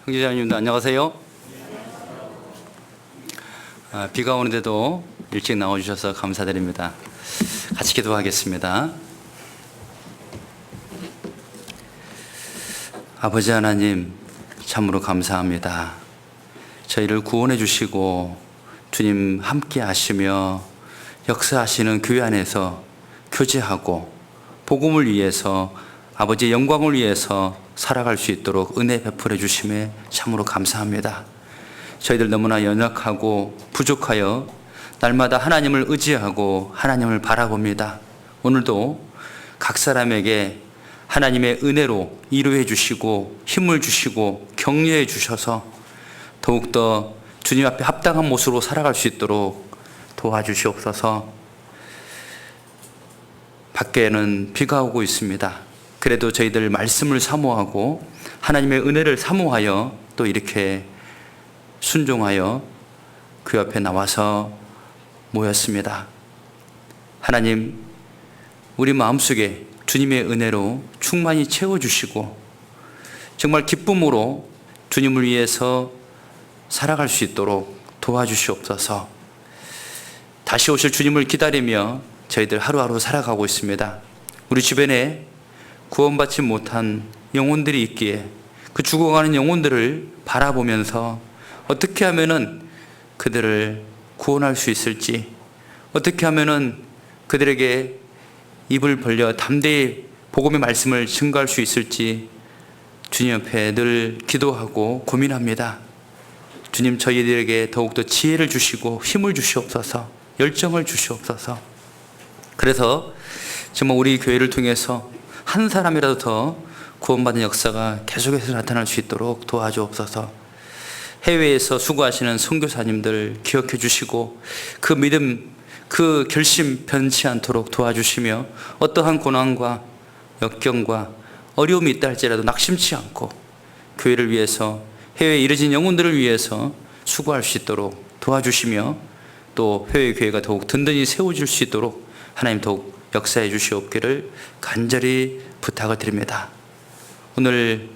형제자매님들 안녕하세요. 비가 오는데도 일찍 나와주셔서 감사드립니다. 같이 기도하겠습니다. 아버지 하나님, 참으로 감사합니다. 저희를 구원해 주시고 주님 함께 하시며 역사하시는 교회 안에서 교제하고 복음을 위해서 아버지의 영광을 위해서 살아갈 수 있도록 은혜 베풀어 주심에 참으로 감사합니다. 저희들 너무나 연약하고 부족하여 날마다 하나님을 의지하고 하나님을 바라봅니다. 오늘도 각 사람에게 하나님의 은혜로 위로해 주시고 힘을 주시고 격려해 주셔서 더욱더 주님 앞에 합당한 모습으로 살아갈 수 있도록 도와주시옵소서. 밖에는 비가 오고 있습니다. 그래도 저희들 말씀을 사모하고 하나님의 은혜를 사모하여 또 이렇게 순종하여 그 앞에 나와서 모였습니다. 하나님, 우리 마음속에 주님의 은혜로 충만히 채워주시고 정말 기쁨으로 주님을 위해서 살아갈 수 있도록 도와주시옵소서. 다시 오실 주님을 기다리며 저희들 하루하루 살아가고 있습니다. 우리 주변에 구원받지 못한 영혼들이 있기에 그 죽어가는 영혼들을 바라보면서 어떻게 하면은 그들을 구원할 수 있을지, 어떻게 하면은 그들에게 입을 벌려 담대히 복음의 말씀을 증거할 수 있을지 주님 앞에 늘 기도하고 고민합니다. 주님, 저희들에게 더욱더 지혜를 주시고 힘을 주시옵소서, 열정을 주시옵소서. 그래서 정말 우리 교회를 통해서 한 사람이라도 더 구원받는 역사가 계속해서 나타날 수 있도록 도와주옵소서. 해외에서 수고하시는 선교사님들 기억해 주시고 그 믿음, 그 결심 변치 않도록 도와주시며 어떠한 고난과 역경과 어려움이 있다 할지라도 낙심치 않고 교회를 위해서, 해외에 이르진 영혼들을 위해서 수고할 수 있도록 도와주시며 또 해외 교회가 더욱 든든히 세워질 수 있도록 하나님 더욱 역사해 주시옵기를 간절히 부탁을 드립니다. 오늘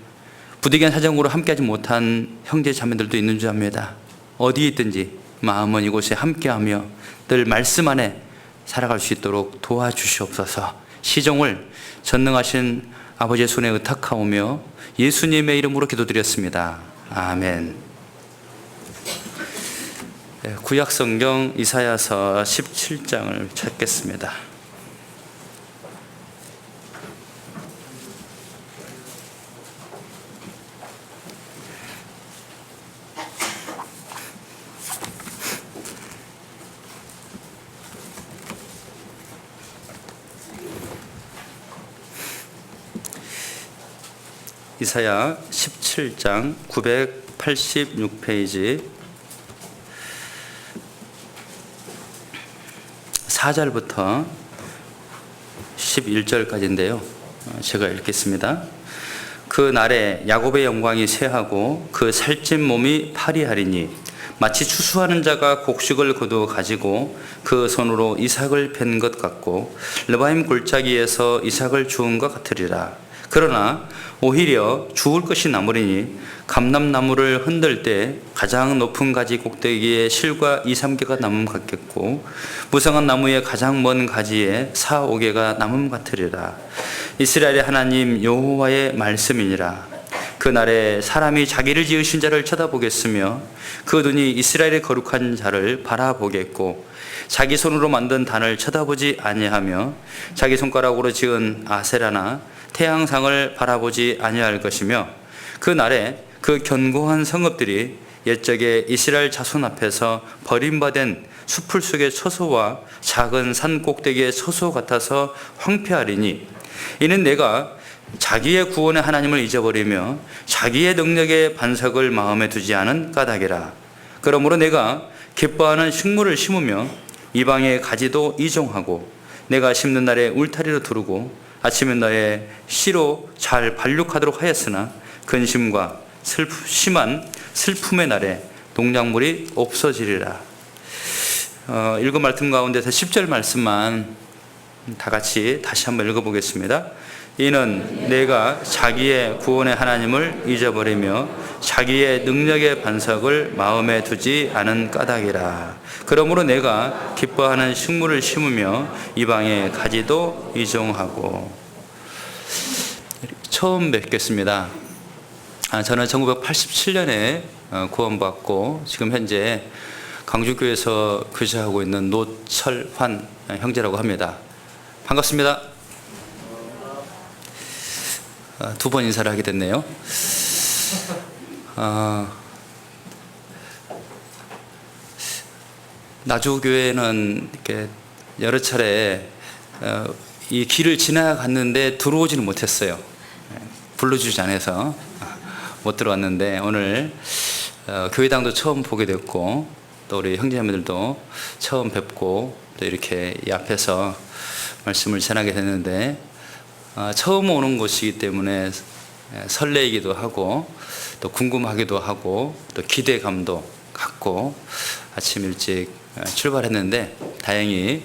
부득이한 사정으로 함께하지 못한 형제 자매들도 있는 줄 압니다. 어디에 있든지 마음은 이곳에 함께하며 늘 말씀 안에 살아갈 수 있도록 도와주시옵소서. 시종을 전능하신 아버지의 손에 의탁하오며 예수님의 이름으로 기도드렸습니다. 아멘. 구약성경 이사야서 17장을 찾겠습니다. 이사야 17장 986페이지 4절부터 11절까지인데요. 제가 읽겠습니다. 그 날에 야곱의 영광이 쇠하고 그 살찐 몸이 파리하리니 마치 추수하는 자가 곡식을 거두어 가지고 그 손으로 이삭을 벤 것 같고 르바임 골짜기에서 이삭을 주운 것 같으리라. 그러나 오히려 죽을 것이 남으리니 감람나무를 흔들 때 가장 높은 가지 꼭대기에 실과 2-3개가 남음 같겠고 무성한 나무의 가장 먼 가지에 4-5개가 남음 같으리라. 이스라엘의 하나님 여호와의 말씀이니라. 그날에 사람이 자기를 지으신 자를 쳐다보겠으며 그 눈이 이스라엘의 거룩한 자를 바라보겠고 자기 손으로 만든 단을 쳐다보지 아니하며 자기 손가락으로 지은 아세라나 태양상을 바라보지 아니할 것이며 그 날에 그 견고한 성읍들이 옛적에 이스라엘 자손 앞에서 버림받은 수풀 속의 처소와 작은 산 꼭대기의 처소 같아서 황폐하리니 이는 내가 자기의 구원의 하나님을 잊어버리며 자기의 능력의 반석을 마음에 두지 않은 까닭이라. 그러므로 내가 기뻐하는 식물을 심으며 이방의 가지도 이종하고 내가 심는 날에 울타리로 두르고 아침에 너의 씨로 잘 발육하도록 하였으나 근심과 심한 슬픔의 날에 농작물이 없어지리라. 읽은 말씀 가운데서 10절 말씀만 다 같이 다시 한번 읽어보겠습니다. 이는 내가 자기의 구원의 하나님을 잊어버리며 자기의 능력의 반석을 마음에 두지 않은 까닭이라. 그러므로 내가 기뻐하는 식물을 심으며 이방의 가지도 이종하고. 처음 뵙겠습니다. 저는 1987년에 구원받고 지금 현재 강주교에서 교제하고 있는 노철환 형제라고 합니다. 반갑습니다. 두 번 인사를 하게 됐네요. 나주교회는 이렇게 여러 차례 이 길을 지나갔는데 들어오지는 못했어요. 불러주지 않아서 못 들어왔는데 오늘 교회당도 처음 보게 됐고 또 우리 형제자매들도 처음 뵙고 또 이렇게 이 앞에서 말씀을 전하게 됐는데 처음 오는 곳이기 때문에 설레이기도 하고 또 궁금하기도 하고 또 기대감도 갖고 아침 일찍 출발했는데 다행히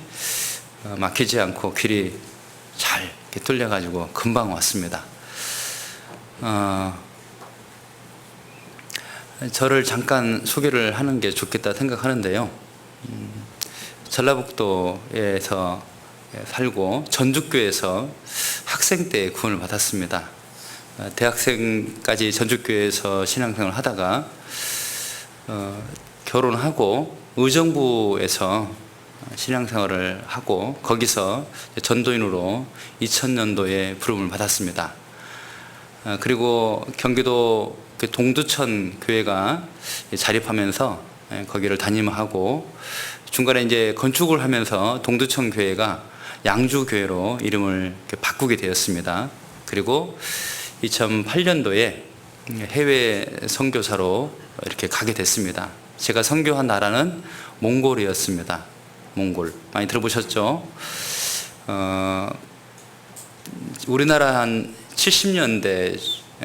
막히지 않고 길이 잘 뚫려가지고 금방 왔습니다. 저를 잠깐 소개를 하는 게 좋겠다 생각하는데요. 전라북도에서 살고 전주교에서 학생 때 구원을 받았습니다. 대학생까지 전주교에서 신앙생활을 하다가 결혼하고 의정부에서 신앙생활을 하고 거기서 전도인으로 2000년도에 부름을 받았습니다. 그리고 경기도 동두천 교회가 자립하면서 거기를 담임하고 중간에 이제 건축을 하면서 동두천 교회가 양주교회로 이름을 바꾸게 되었습니다. 그리고 2008년도에 해외 선교사로 이렇게 가게 됐습니다. 제가 선교한 나라는 몽골이었습니다. 몽골 많이 들어보셨죠? 우리나라 한 70년대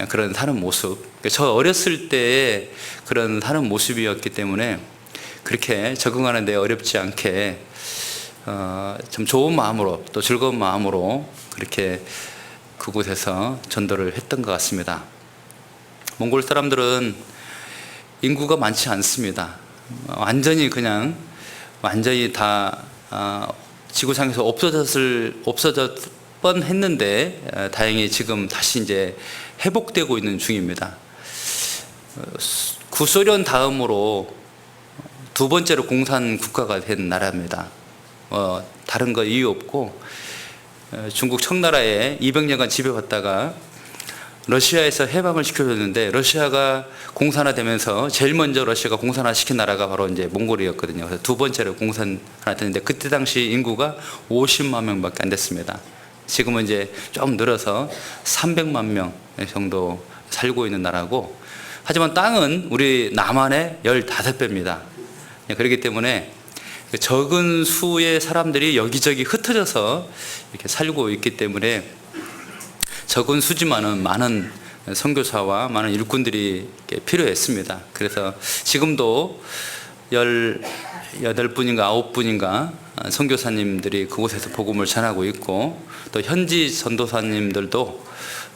그런 사는 모습, 저 어렸을 때의 그런 사는 모습이었기 때문에 그렇게 적응하는 데 어렵지 않게 좀 좋은 마음으로 또 즐거운 마음으로 그렇게 그곳에서 전도를 했던 것 같습니다. 몽골 사람들은 인구가 많지 않습니다. 완전히 다 지구상에서 없어졌 뻔했는데 다행히 지금 다시 이제 회복되고 있는 중입니다. 구소련 다음으로 두 번째로 공산 국가가 된 나라입니다. 다른 거 이유 없고 중국 청나라에 200년간 지배받다가 러시아에서 해방을 시켜줬는데 러시아가 공산화되면서 제일 먼저 러시아가 공산화시킨 나라가 바로 이제 몽골이었거든요. 그래서 두 번째로 공산화됐는데 그때 당시 인구가 50만 명밖에 안 됐습니다. 지금은 이제 좀 늘어서 300만 명 정도 살고 있는 나라고, 하지만 땅은 우리 남한의 15배입니다. 그렇기 때문에 적은 수의 사람들이 여기저기 흩어져서 이렇게 살고 있기 때문에 적은 수지만은 많은 선교사와 많은 일꾼들이 필요했습니다. 그래서 지금도 18분인가 9분인가 선교사님들이 그곳에서 복음을 전하고 있고 또 현지 전도사님들도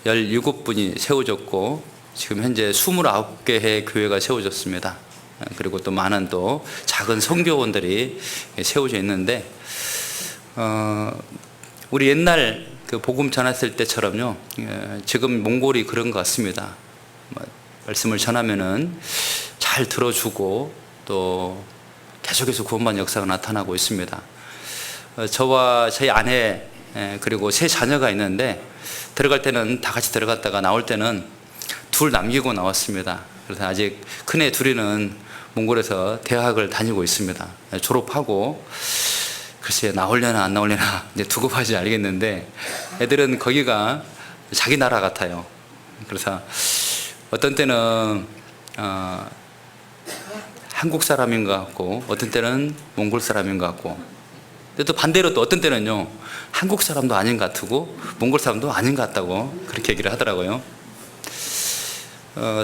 17분이 세워졌고 지금 현재 29개의 교회가 세워졌습니다. 그리고 또 많은 또 작은 선교원들이 세워져 있는데 우리 옛날 그 복음 전했을 때처럼요 지금 몽골이 그런 것 같습니다. 말씀을 전하면은 잘 들어주고 또 계속해서 구원받는 역사가 나타나고 있습니다. 저와 저희 아내 그리고 세 자녀가 있는데 들어갈 때는 다 같이 들어갔다가 나올 때는 둘 남기고 나왔습니다. 그래서 아직 큰애 둘이는 몽골에서 대학을 다니고 있습니다. 졸업하고 글쎄 나오려나 안 나오려나 이제 두고 봐야지 알겠는데 애들은 거기가 자기 나라 같아요. 그래서 어떤 때는 한국 사람인 것 같고 어떤 때는 몽골 사람인 것 같고, 근데 또 반대로 또 어떤 때는요 한국 사람도 아닌 것 같고 몽골 사람도 아닌 것 같다고 그렇게 얘기를 하더라고요.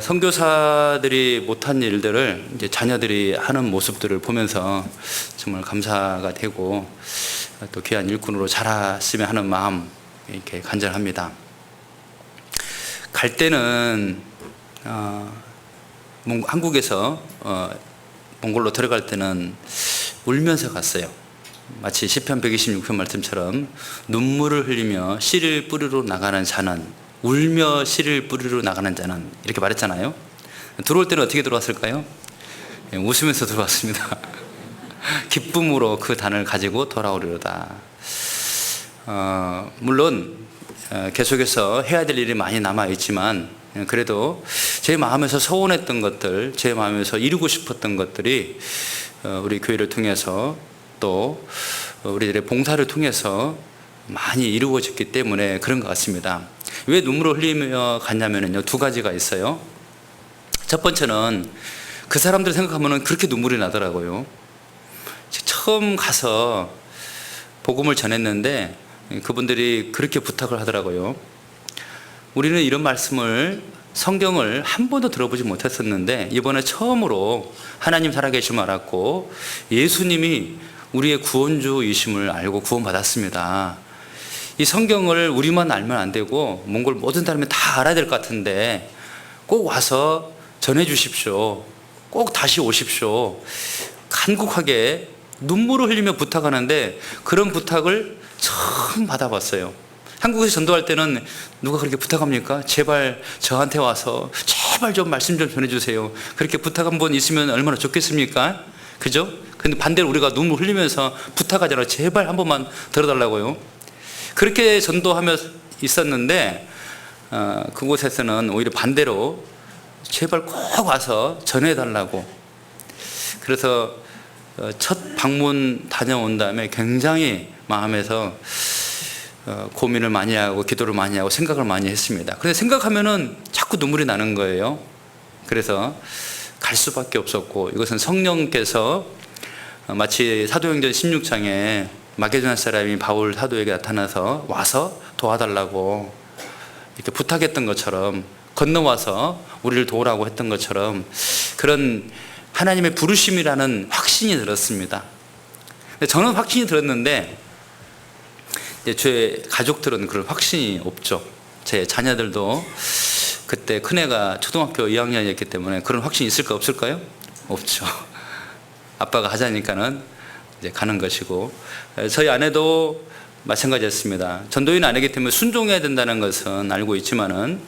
선교사들이 못한 일들을 이제 자녀들이 하는 모습들을 보면서 정말 감사가 되고 또 귀한 일꾼으로 자랐으면 하는 마음 이렇게 간절합니다. 갈 때는 한국에서 몽골로 들어갈 때는 울면서 갔어요. 마치 시편 126편 말씀처럼 눈물을 흘리며 씨를 뿌리러 나가는 자는, 울며 씨를 뿌리러 나가는 자는, 이렇게 말했잖아요. 들어올 때는 어떻게 들어왔을까요? 웃으면서 들어왔습니다. 기쁨으로 그 단을 가지고 돌아오리로다. 물론 계속해서 해야 될 일이 많이 남아 있지만, 그래도 제 마음에서 소원했던 것들, 제 마음에서 이루고 싶었던 것들이 우리 교회를 통해서 또 우리들의 봉사를 통해서 많이 이루어졌기 때문에 그런 것 같습니다. 왜 눈물을 흘리며 갔냐면요, 두 가지가 있어요. 첫 번째는 그 사람들 생각하면 그렇게 눈물이 나더라고요. 처음 가서 복음을 전했는데 그분들이 그렇게 부탁을 하더라고요. 우리는 이런 말씀을, 성경을 한 번도 들어보지 못했었는데 이번에 처음으로 하나님 살아계심을 알았고 예수님이 우리의 구원주이심을 알고 구원받았습니다. 이 성경을 우리만 알면 안 되고 몽골 모든 사람이 다 알아야 될 것 같은데 꼭 와서 전해 주십시오. 꼭 다시 오십시오. 간곡하게 눈물을 흘리며 부탁하는데 그런 부탁을 처음 받아봤어요. 한국에서 전도할 때는 누가 그렇게 부탁합니까? 제발 저한테 와서 제발 좀 말씀 좀 전해주세요. 그렇게 부탁 한 번 있으면 얼마나 좋겠습니까? 그죠? 근데 반대로 우리가 눈물 흘리면서 부탁하잖아요. 제발 한 번만 들어달라고요. 그렇게 전도하며 있었는데 그곳에서는 오히려 반대로 제발 꼭 와서 전해달라고. 그래서 첫 방문 다녀온 다음에 굉장히 마음에서 고민을 많이 하고 기도를 많이 하고 생각을 많이 했습니다. 그런데 생각하면은 자꾸 눈물이 나는 거예요. 그래서 갈 수밖에 없었고, 이것은 성령께서 마치 사도행전 16장에 마게도냐 사람이 바울 사도에게 나타나서 와서 도와달라고 이렇게 부탁했던 것처럼, 건너와서 우리를 도우라고 했던 것처럼 그런 하나님의 부르심이라는 확신이 들었습니다. 저는 확신이 들었는데 제 가족들은 그런 확신이 없죠. 제 자녀들도 그때 큰애가 초등학교 2학년이었기 때문에 그런 확신이 있을까 없을까요? 없죠. 아빠가 하자니까는 이제 가는 것이고, 저희 아내도 마찬가지였습니다. 전도인 아내이기 때문에 순종해야 된다는 것은 알고 있지만은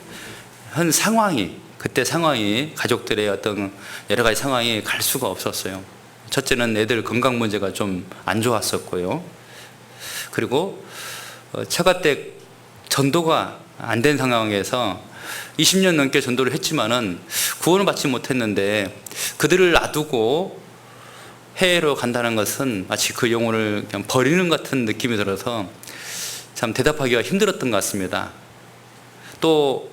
현 상황이, 그때 상황이, 가족들의 어떤 여러 가지 상황이 갈 수가 없었어요. 첫째는 애들 건강 문제가 좀 안 좋았었고요. 그리고 처가댁 전도가 안 된 상황에서 20년 넘게 전도를 했지만은 구원을 받지 못했는데 그들을 놔두고 해외로 간다는 것은 마치 그 영혼을 그냥 버리는 것 같은 느낌이 들어서 참 대답하기가 힘들었던 것 같습니다. 또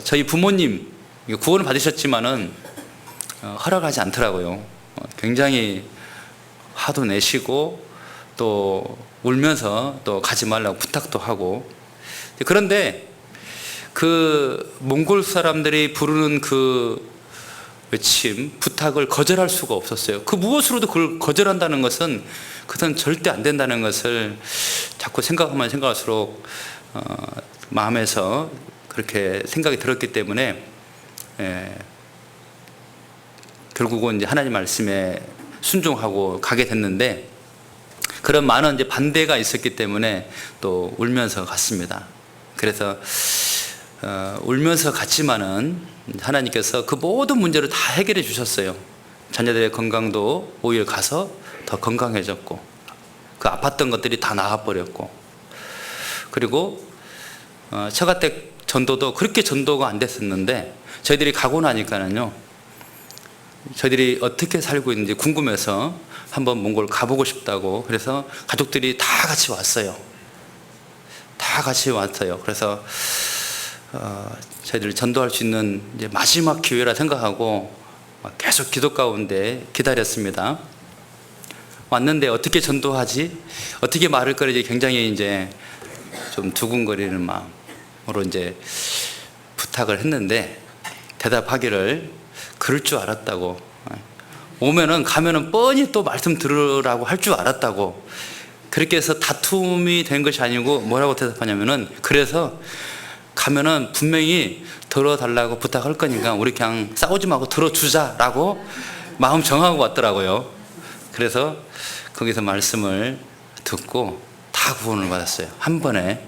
저희 부모님 구원을 받으셨지만은 허락하지 않더라고요. 굉장히 화도 내시고 또 울면서 또 가지 말라고 부탁도 하고. 그런데 그 몽골 사람들이 부르는 그 외침, 부탁을 거절할 수가 없었어요. 그 무엇으로도 그걸 거절한다는 것은 그것은 절대 안 된다는 것을 자꾸 생각하면 생각할수록 마음에서 그렇게 생각이 들었기 때문에 결국은 이제 하나님 말씀에 순종하고 가게 됐는데, 그런 많은 이제 반대가 있었기 때문에 또 울면서 갔습니다. 그래서 울면서 갔지만은 하나님께서 그 모든 문제를 다 해결해 주셨어요. 자녀들의 건강도 오히려 가서 더 건강해졌고, 그 아팠던 것들이 다 나아버렸고, 그리고 처가댁 전도도 그렇게 전도가 안 됐었는데 저희들이 가고 나니까는요, 저희들이 어떻게 살고 있는지 궁금해서 한번 몽골 가보고 싶다고, 그래서 가족들이 다 같이 왔어요. 다 같이 왔어요. 그래서 저희들 전도할 수 있는 이제 마지막 기회라 생각하고 계속 기도 가운데 기다렸습니다. 왔는데 어떻게 전도하지? 어떻게 말을 꺼내지? 굉장히 이제 좀 두근거리는 마음으로 이제 부탁을 했는데 대답하기를 그럴 줄 알았다고, 오면은 가면은 뻔히 또 말씀 들으라고 할 줄 알았다고, 그렇게 해서 다툼이 된 것이 아니고 뭐라고 대답하냐면은, 그래서 가면은 분명히 들어달라고 부탁할 거니까 우리 그냥 싸우지 말고 들어주자라고 마음 정하고 왔더라고요. 그래서 거기서 말씀을 듣고 다 구원을 받았어요. 한 번에.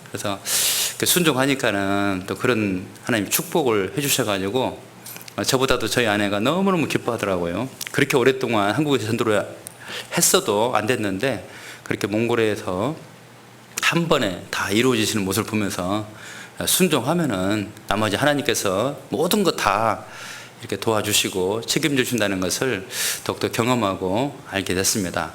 그래서 순종하니까는 또 그런 하나님 축복을 해주셔가지고 저보다도 저희 아내가 너무너무 기뻐하더라고요. 그렇게 오랫동안 한국에서 전도를 했어도 안 됐는데 그렇게 몽골에서 한 번에 다 이루어지시는 모습을 보면서 순종하면은 나머지 하나님께서 모든 것 다 이렇게 도와주시고 책임주신다는 것을 더욱더 경험하고 알게 됐습니다.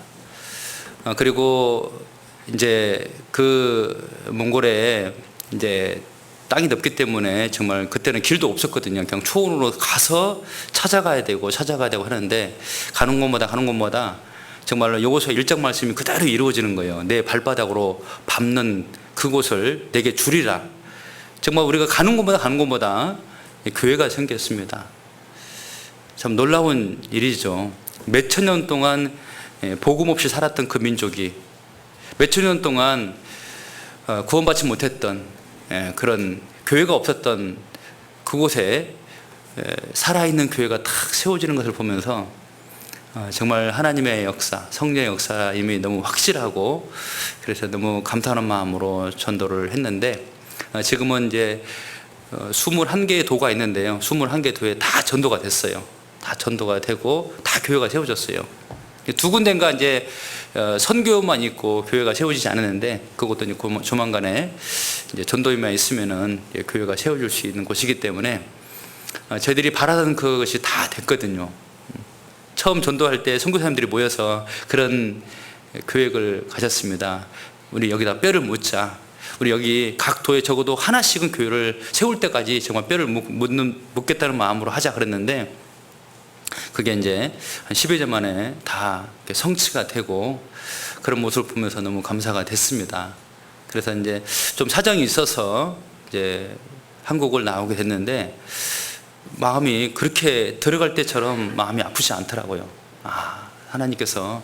그리고 이제 그 몽골에 이제 땅이 넓기 때문에 정말 그때는 길도 없었거든요. 그냥 초원으로 가서 찾아가야 되고 하는데 가는 곳마다 정말로 여호수아 1장 말씀이 그대로 이루어지는 거예요. 내 발바닥으로 밟는 그곳을 내게 주리라. 정말 우리가 가는 곳마다 교회가 생겼습니다. 참 놀라운 일이죠. 몇천 년 동안 복음 없이 살았던 그 민족이 몇천 년 동안 구원받지 못했던 그런 교회가 없었던 그곳에 살아있는 교회가 탁 세워지는 것을 보면서 정말 하나님의 역사, 성령의 역사임이 너무 확실하고 그래서 너무 감사하는 마음으로 전도를 했는데 지금은 이제 21개의 도가 있는데요. 21개 도에 다 전도가 됐어요. 다 전도가 되고 다 교회가 세워졌어요. 두 군데인가 이제 선교만 있고 교회가 세워지지 않았는데 그것도 이제 조만간에 이제 전도인만 있으면은 교회가 세워질 수 있는 곳이기 때문에 저희들이 바라던 그것이 다 됐거든요. 처음 전도할 때 선교사님들이 모여서 그런 계획을 가졌습니다. 우리 여기다 뼈를 묻자. 우리 여기 각 도에 적어도 하나씩은 교회를 세울 때까지 정말 뼈를 묻겠다는 마음으로 하자 그랬는데 그게 이제 한 10여 년 만에 다 성취가 되고 그런 모습을 보면서 너무 감사가 됐습니다. 그래서 이제 좀 사정이 있어서 이제 한국을 나오게 됐는데 마음이 그렇게 들어갈 때처럼 마음이 아프지 않더라고요. 아, 하나님께서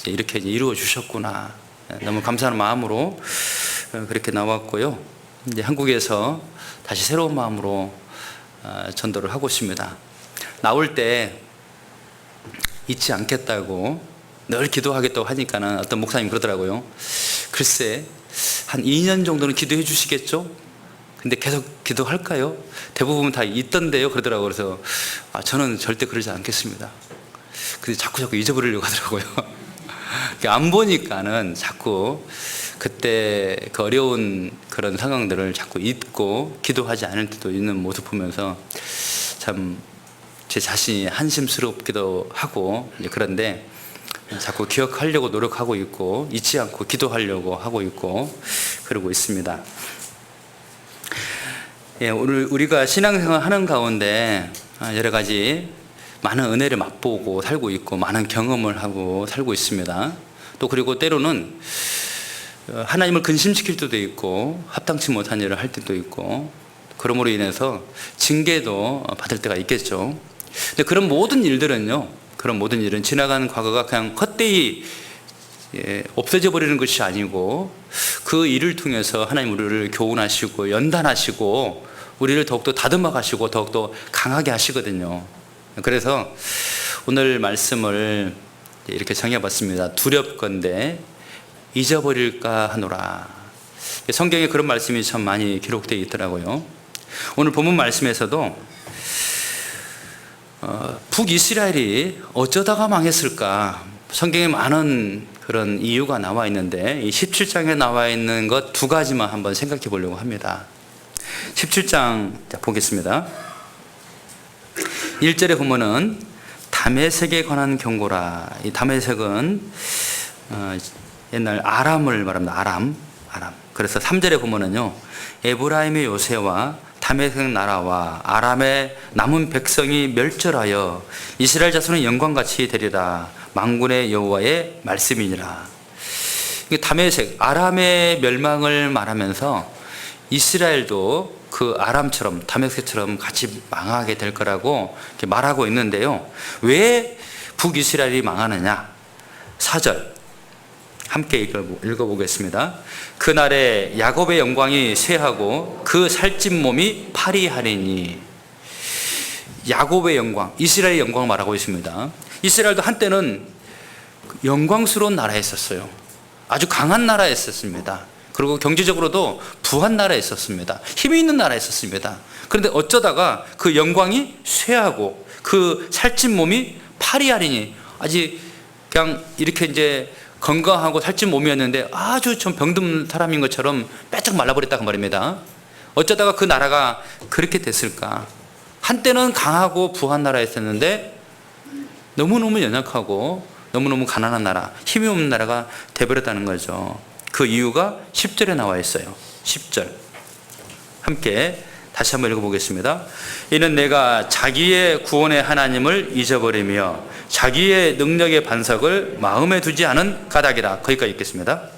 이렇게 이루어 주셨구나. 너무 감사하는 마음으로 그렇게 나왔고요. 이제 한국에서 다시 새로운 마음으로 전도를 하고 있습니다. 나올 때 잊지 않겠다고 늘 기도하겠다고 하니까는 어떤 목사님 그러더라고요. 글쎄 한 2년 정도는 기도해 주시겠죠? 근데 계속 기도할까요? 대부분 다 있던데요 그러더라고요. 그래서 저는 절대 그러지 않겠습니다. 근데 자꾸 잊어버리려고 하더라고요. 안 보니까는 자꾸 그때 그 어려운 그런 상황들을 자꾸 잊고 기도하지 않을 때도 있는 모습 보면서 참 제 자신이 한심스럽기도 하고 그런데 자꾸 기억하려고 노력하고 있고 잊지 않고 기도하려고 하고 있고 그러고 있습니다. 예, 오늘 우리가 신앙생활 하는 가운데 여러 가지 많은 은혜를 맛보고 살고 있고 많은 경험을 하고 살고 있습니다. 또 그리고 때로는 하나님을 근심시킬 때도 있고 합당치 못한 일을 할 때도 있고 그러므로 인해서 징계도 받을 때가 있겠죠. 근데 그런 모든 일은 지나간 과거가 그냥 헛되이 없어져 버리는 것이 아니고 그 일을 통해서 하나님 우리를 교훈하시고 연단하시고 우리를 더욱더 다듬어 가시고 더욱더 강하게 하시거든요. 그래서 오늘 말씀을 이렇게 정해봤습니다. 두렵건대 잊어버릴까 하노라. 성경에 그런 말씀이 참 많이 기록되어 있더라고요. 오늘 본문 말씀에서도 북이스라엘이 어쩌다가 망했을까? 성경에 많은 그런 이유가 나와 있는데 이 17장에 나와 있는 것 두 가지만 한번 생각해 보려고 합니다. 17장 보겠습니다. 1절에 보면은 다메섹에 관한 경고라. 이 다메섹은 옛날 아람을 말합니다. 아람. 그래서 3절에 보면은요, 에브라임의 요새와 다메섹 나라와 아람의 남은 백성이 멸절하여 이스라엘 자손의 영광같이 되리라. 만군의 여호와의 말씀이니라. 다메섹, 아람의 멸망을 말하면서 이스라엘도 그 아람처럼 다메섹처럼 같이 망하게 될 거라고 이렇게 말하고 있는데요. 왜 북이스라엘이 망하느냐? 4절. 함께 읽어보겠습니다. 그날에 야곱의 영광이 쇠하고 그 살찐 몸이 파리하리니. 야곱의 영광, 이스라엘의 영광을 말하고 있습니다. 이스라엘도 한때는 영광스러운 나라였었어요. 아주 강한 나라였었습니다. 그리고 경제적으로도 부한 나라였었습니다. 힘이 있는 나라였었습니다. 그런데 어쩌다가 그 영광이 쇠하고 그 살찐 몸이 파리하리니, 아직 그냥 이렇게 이제 건강하고 살찐 몸이었는데 아주 좀 병든 사람인 것처럼 빼짝 말라버렸다고 말입니다. 어쩌다가 그 나라가 그렇게 됐을까? 한때는 강하고 부한 나라였었는데 너무너무 연약하고 너무너무 가난한 나라, 힘이 없는 나라가 돼버렸다는 거죠. 그 이유가 10절에 나와 있어요. 10절 함께 다시 한번 읽어보겠습니다. 이는 내가 자기의 구원의 하나님을 잊어버리며 자기의 능력의 반석을 마음에 두지 않은 까닭이라. 거기까지 읽겠습니다.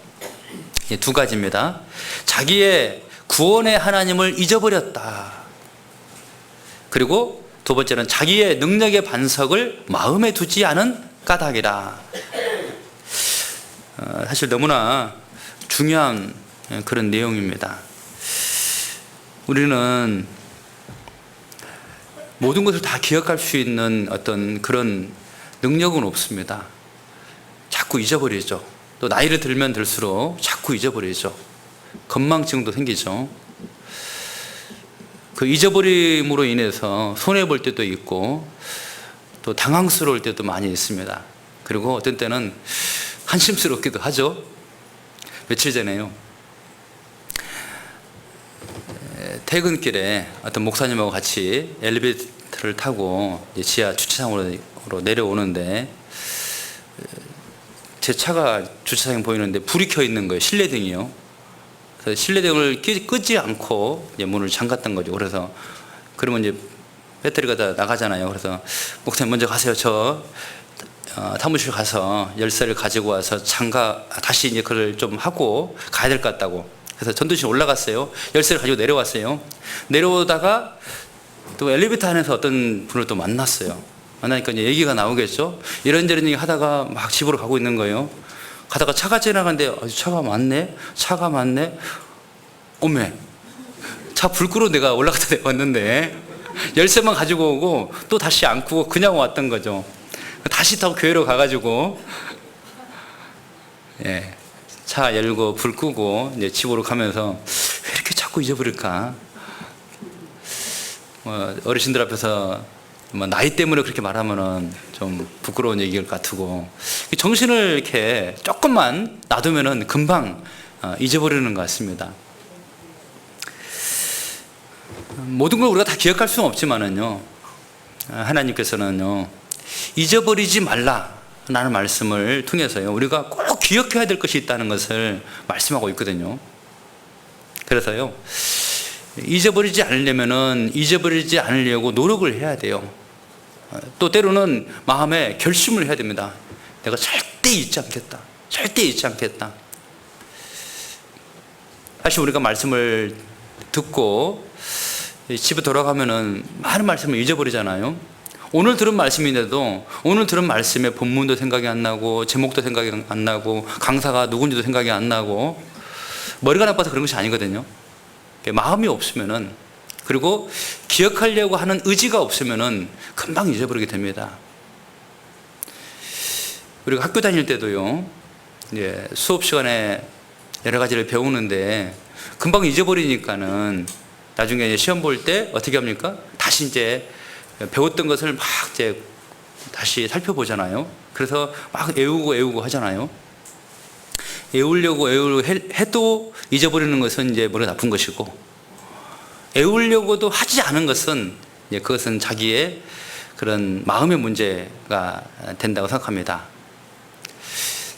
두 가지입니다. 자기의 구원의 하나님을 잊어버렸다. 그리고 두 번째는 자기의 능력의 반석을 마음에 두지 않은 까닭이라. 사실 너무나 중요한 그런 내용입니다. 우리는 모든 것을 다 기억할 수 있는 어떤 그런 능력은 없습니다. 자꾸 잊어버리죠. 또 나이를 들면 들수록 자꾸 잊어버리죠. 건망증도 생기죠. 그 잊어버림으로 인해서 손해볼 때도 있고 또 당황스러울 때도 많이 있습니다. 그리고 어떤 때는 한심스럽기도 하죠. 며칠 전에요, 퇴근길에 어떤 목사님하고 같이 엘리베이터를 타고 지하 주차장으로 내려오는데 제 차가 주차장에 보이는데 불이 켜 있는 거예요. 실내등이요. 그래서 실내등을 끄지 않고 문을 잠갔던 거죠. 그래서 그러면 이제 배터리가 다 나가잖아요. 그래서 목사님 먼저 가세요. 저 사무실 가서 열쇠를 가지고 와서 다시 이제 그걸 좀 하고 가야 될 것 같다고. 그래서 전도실 올라갔어요. 열쇠를 가지고 내려왔어요. 내려오다가 또 엘리베이터 안에서 어떤 분을 또 만났어요. 만나니까 이제 얘기가 나오겠죠. 이런저런 얘기 하다가 막 집으로 가고 있는 거예요. 가다가 차가 지나가는데 차가 많네. 어메, 차 불 끄러 내가 올라갔다 내왔는데 열쇠만 가지고 오고 또 다시 안 끄고 그냥 왔던 거죠. 다시 타고 교회로 가가지고 차 열고 불 끄고 이제 집으로 가면서 왜 이렇게 자꾸 잊어버릴까? 어르신들 앞에서 나이 때문에 그렇게 말하면은 좀 부끄러운 얘기일 것 같고, 정신을 이렇게 조금만 놔두면은 금방 잊어버리는 것 같습니다. 모든 걸 우리가 다 기억할 수는 없지만은요, 하나님께서는요, 잊어버리지 말라라는 말씀을 통해서요, 우리가 꼭 기억해야 될 것이 있다는 것을 말씀하고 있거든요. 그래서요, 잊어버리지 않으려면은 잊어버리지 않으려고 노력을 해야 돼요. 또 때로는 마음에 결심을 해야 됩니다. 내가 절대 잊지 않겠다. 절대 잊지 않겠다. 사실 우리가 말씀을 듣고 집에 돌아가면은 많은 말씀을 잊어버리잖아요. 오늘 들은 말씀인데도 오늘 들은 말씀의 본문도 생각이 안 나고 제목도 생각이 안 나고 강사가 누군지도 생각이 안 나고 머리가 나빠서 그런 것이 아니거든요. 마음이 없으면은, 그리고 기억하려고 하는 의지가 없으면은 금방 잊어버리게 됩니다. 우리가 학교 다닐 때도요, 수업 시간에 여러 가지를 배우는데 금방 잊어버리니까는 나중에 시험 볼 때 어떻게 합니까? 다시 이제 배웠던 것을 막 이제 다시 살펴보잖아요. 그래서 막 외우고 하잖아요. 외우려고 해도 잊어버리는 것은 이제 머리가 나쁜 것이고, 외우려고도 하지 않은 것은 그것은 자기의 그런 마음의 문제가 된다고 생각합니다.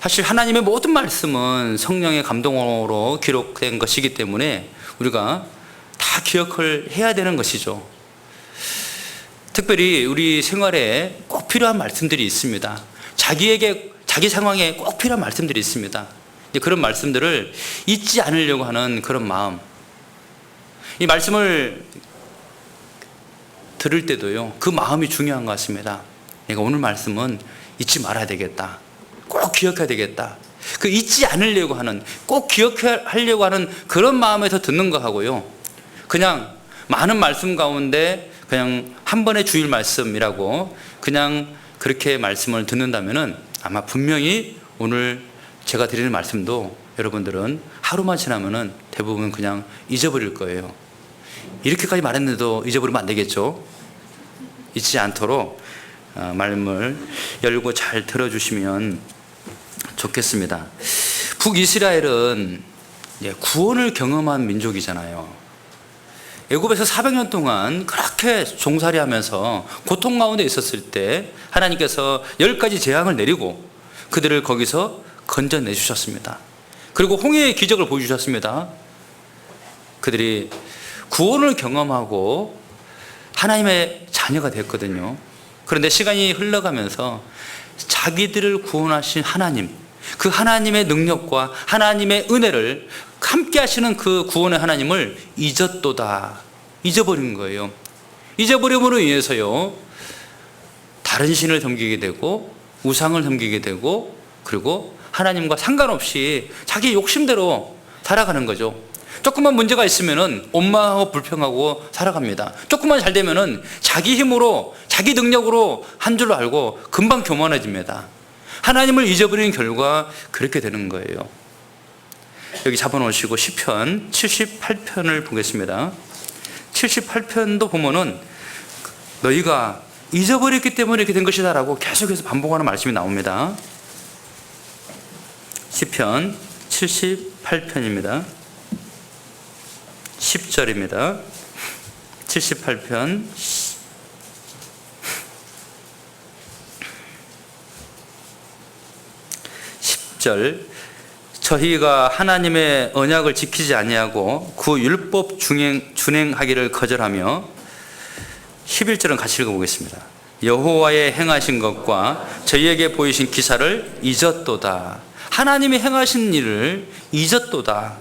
사실 하나님의 모든 말씀은 성령의 감동으로 기록된 것이기 때문에 우리가 다 기억을 해야 되는 것이죠. 특별히 우리 생활에 꼭 필요한 말씀들이 있습니다. 자기 상황에 꼭 필요한 말씀들이 있습니다. 그런 말씀들을 잊지 않으려고 하는 그런 마음, 이 말씀을 들을 때도요, 그 마음이 중요한 것 같습니다. 내가 오늘 말씀은 잊지 말아야 되겠다, 꼭 기억해야 되겠다, 그 잊지 않으려고 하는, 꼭 기억하려고 하는 그런 마음에서 듣는 거 하고요, 그냥 많은 말씀 가운데 그냥 한 번의 주일 말씀이라고 그냥 그렇게 말씀을 듣는다면은 아마 분명히 오늘 제가 드리는 말씀도 여러분들은 하루만 지나면은 대부분 그냥 잊어버릴 거예요. 이렇게까지 말했는데도 잊어버리면 안 되겠죠? 잊지 않도록 말씀을 열고 잘 들어주시면 좋겠습니다. 북이스라엘은 구원을 경험한 민족이잖아요. 애굽에서 400년 동안 그렇게 종살이하면서 고통 가운데 있었을 때 하나님께서 10가지 재앙을 내리고 그들을 거기서 건져내 주셨습니다. 그리고 홍해의 기적을 보여주셨습니다. 그들이 구원을 경험하고 하나님의 자녀가 됐거든요. 그런데 시간이 흘러가면서 자기들을 구원하신 하나님, 그 하나님의 능력과 하나님의 은혜를 함께 하시는 그 구원의 하나님을 잊었도다. 잊어버린 거예요. 잊어버림으로 인해서요, 다른 신을 섬기게 되고 우상을 섬기게 되고, 그리고 하나님과 상관없이 자기 욕심대로 살아가는 거죠. 조금만 문제가 있으면은 원망하고 불평하고 살아갑니다. 조금만 잘 되면은 자기 힘으로, 자기 능력으로 한 줄로 알고 금방 교만해집니다. 하나님을 잊어버리는 결과 그렇게 되는 거예요. 여기 잡아놓으시고 시편 78편을 보겠습니다. 78편도 보면은 너희가 잊어버렸기 때문에 이렇게 된 것이다 라고 계속해서 반복하는 말씀이 나옵니다. 시편 78편입니다. 10절입니다. 78편 10절. 저희가 하나님의 언약을 지키지 아니하고 그 율법 준행하기를 거절하며, 11절은 같이 읽어보겠습니다. 여호와의 행하신 것과 저희에게 보이신 기사를 잊었도다. 하나님이 행하신 일을 잊었도다.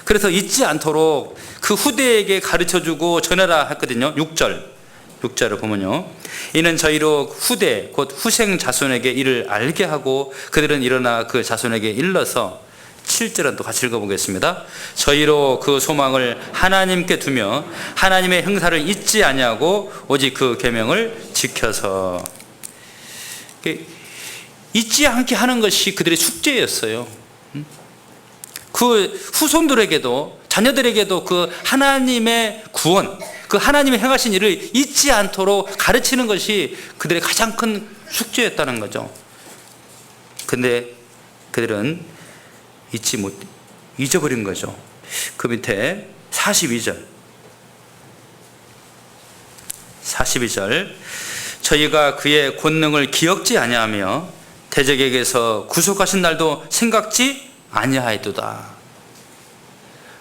그래서 잊지 않도록 그 후대에게 가르쳐주고 전해라 했거든요. 6절을 보면요, 이는 저희로 후대 곧 후생 자손에게 이를 알게 하고 그들은 일어나 그 자손에게 일러서, 7절은 또 같이 읽어보겠습니다. 저희로 그 소망을 하나님께 두며 하나님의 행사를 잊지 아니하고 오직 그 계명을 지켜서. 잊지 않게 하는 것이 그들의 숙제였어요. 그 후손들에게도, 자녀들에게도 그 하나님의 구원, 그 하나님의 행하신 일을 잊지 않도록 가르치는 것이 그들의 가장 큰 숙제였다는 거죠. 근데 그들은 잊어버린 거죠. 그 밑에 42절. 저희가 그의 권능을 기억지 아니하며 대적에게서 구속하신 날도 생각지 아니하였도다.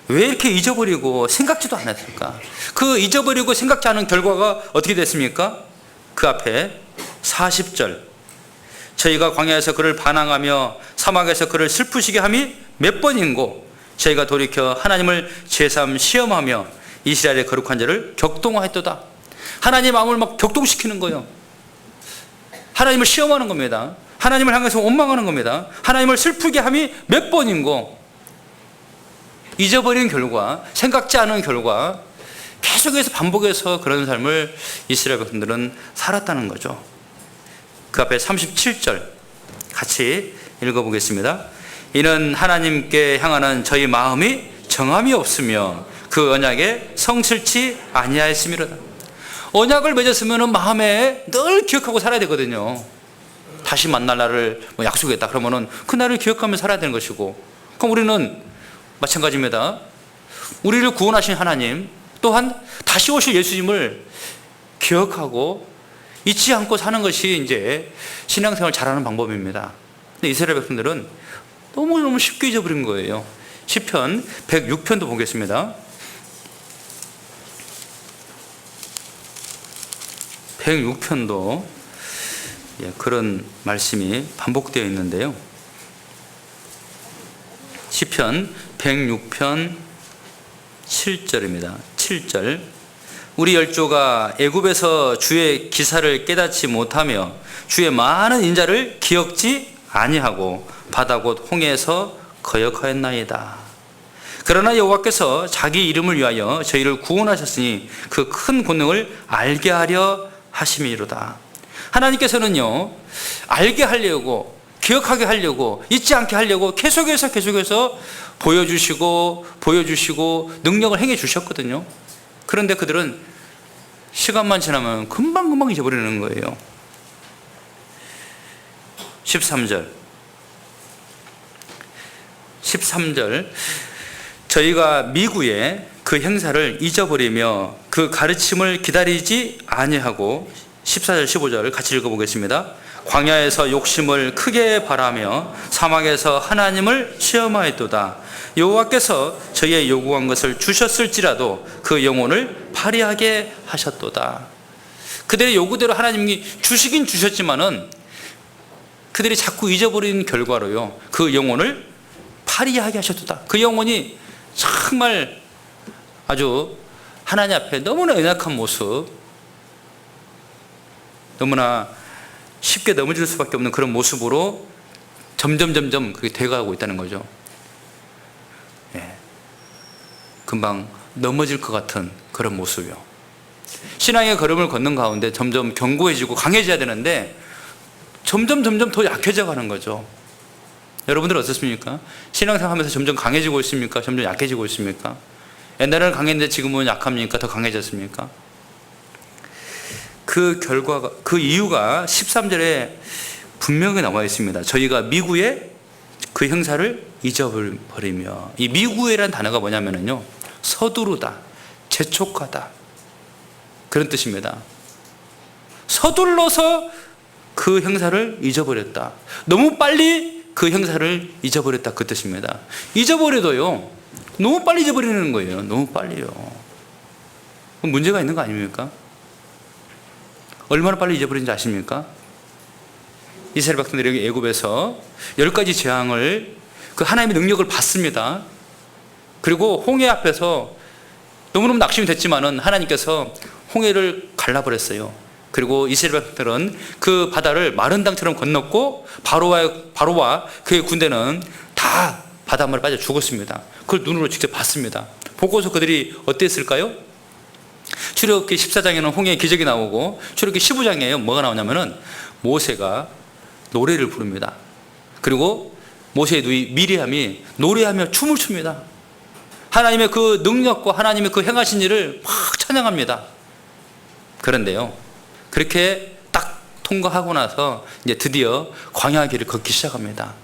왜 이렇게 잊어버리고 생각지도 않았을까? 그 잊어버리고 생각지 않은 결과가 어떻게 됐습니까? 그 앞에 40절. 저희가 광야에서 그를 반항하며 사막에서 그를 슬프시게 함이 몇 번인고 저희가 돌이켜 하나님을 제삼 시험하며 이스라엘의 거룩한 자를 격동하였도다. 하나님 마음을 막 격동시키는 거예요. 하나님을 시험하는 겁니다. 하나님을 향해서 원망하는 겁니다. 하나님을 슬프게 함이 몇 번인고, 잊어버린 결과, 생각지 않은 결과 계속해서 반복해서 그런 삶을 이스라엘 백성들은 살았다는 거죠. 그 앞에 37절 같이 읽어보겠습니다. 이는 하나님께 향하는 저희 마음이 정함이 없으며 그 언약에 성실치 아니하였음이로다. 언약을 맺었으면 마음에 늘 기억하고 살아야 되거든요. 다시 만날 날을 약속했다 그러면은 그 날을 기억하며 살아야 되는 것이고, 그럼 우리는 마찬가지입니다. 우리를 구원하신 하나님, 또한 다시 오실 예수님을 기억하고 잊지 않고 사는 것이 이제 신앙생활 잘하는 방법입니다. 근데 이스라엘 백성들은 너무너무 쉽게 잊어버린 거예요. 시편 106편도 보겠습니다. 106편도 그런 말씀이 반복되어 있는데요. 시편 106편 7절입니다. 7절. 우리 열조가 애굽에서 주의 기사를 깨닫지 못하며 주의 많은 인자를 기억지 아니하고 바다 곧 홍해에서 거역하였나이다. 그러나 여호와께서 자기 이름을 위하여 저희를 구원하셨으니 그 큰 권능을 알게 하려 하심이로다. 하나님께서는요, 알게 하려고, 기억하게 하려고, 잊지 않게 하려고 계속해서 보여주시고 능력을 행해 주셨거든요. 그런데 그들은 시간만 지나면 금방 잊어버리는 거예요. 13절 저희가 미구의 그 행사를 잊어버리며 그 가르침을 기다리지 아니하고 14절 15절 같이 읽어보겠습니다. 광야에서 욕심을 크게 바라며 사막에서 하나님을 시험하였도다. 여호와께서 저희의 요구한 것을 주셨을지라도 그 영혼을 파리하게 하셨도다. 그들의 요구대로 하나님이 주시긴 주셨지만은 그들이 자꾸 잊어버린 결과로요, 그 영혼을 파리하게 하셨도다. 그 영혼이 정말 아주 하나님 앞에 너무나 연약한 모습, 너무나 쉽게 넘어질 수밖에 없는 그런 모습으로 점점 그게 돼가고 있다는 거죠. 금방 넘어질 것 같은 그런 모습이요. 신앙의 걸음을 걷는 가운데 점점 견고해지고 강해져야 되는데 점점 더 약해져 가는 거죠. 여러분들은 어떻습니까? 신앙생활 하면서 점점 강해지고 있습니까? 점점 약해지고 있습니까? 옛날에는 강했는데 지금은 약합니까? 더 강해졌습니까? 그 결과가, 그 이유가 13절에 분명히 나와 있습니다. 저희가 미구의 그 형사를 잊어버리며, 이 미구의라는 단어가 뭐냐면요, 서두르다, 재촉하다, 그런 뜻입니다. 서둘러서 그 형사를 잊어버렸다. 너무 빨리 그 형사를 잊어버렸다, 그 뜻입니다. 잊어버려도요, 너무 빨리 잊어버리는 거예요. 너무 빨리요. 문제가 있는 거 아닙니까? 얼마나 빨리 잊어버린지 아십니까? 이스라엘 백성들이 애굽에서 10가지 재앙을, 그 하나님의 능력을 받습니다. 그리고 홍해 앞에서 너무너무 낙심이 됐지만은 하나님께서 홍해를 갈라버렸어요. 그리고 이스라엘 백성들은 그 바다를 마른 땅처럼 건넜고 바로와 그의 군대는 다 바닷물에 빠져 죽었습니다. 그걸 눈으로 직접 봤습니다. 보고서 그들이 어땠을까요? 출애굽기 14장에는 홍해의 기적이 나오고 출애굽기 15장에 뭐가 나오냐면은 모세가 노래를 부릅니다. 그리고 모세의 누이 미리암이 노래하며 춤을 춥니다. 하나님의 그 능력과 하나님의 그 행하신 일을 막 찬양합니다. 그런데요, 그렇게 딱 통과하고 나서 이제 드디어 광야 길을 걷기 시작합니다.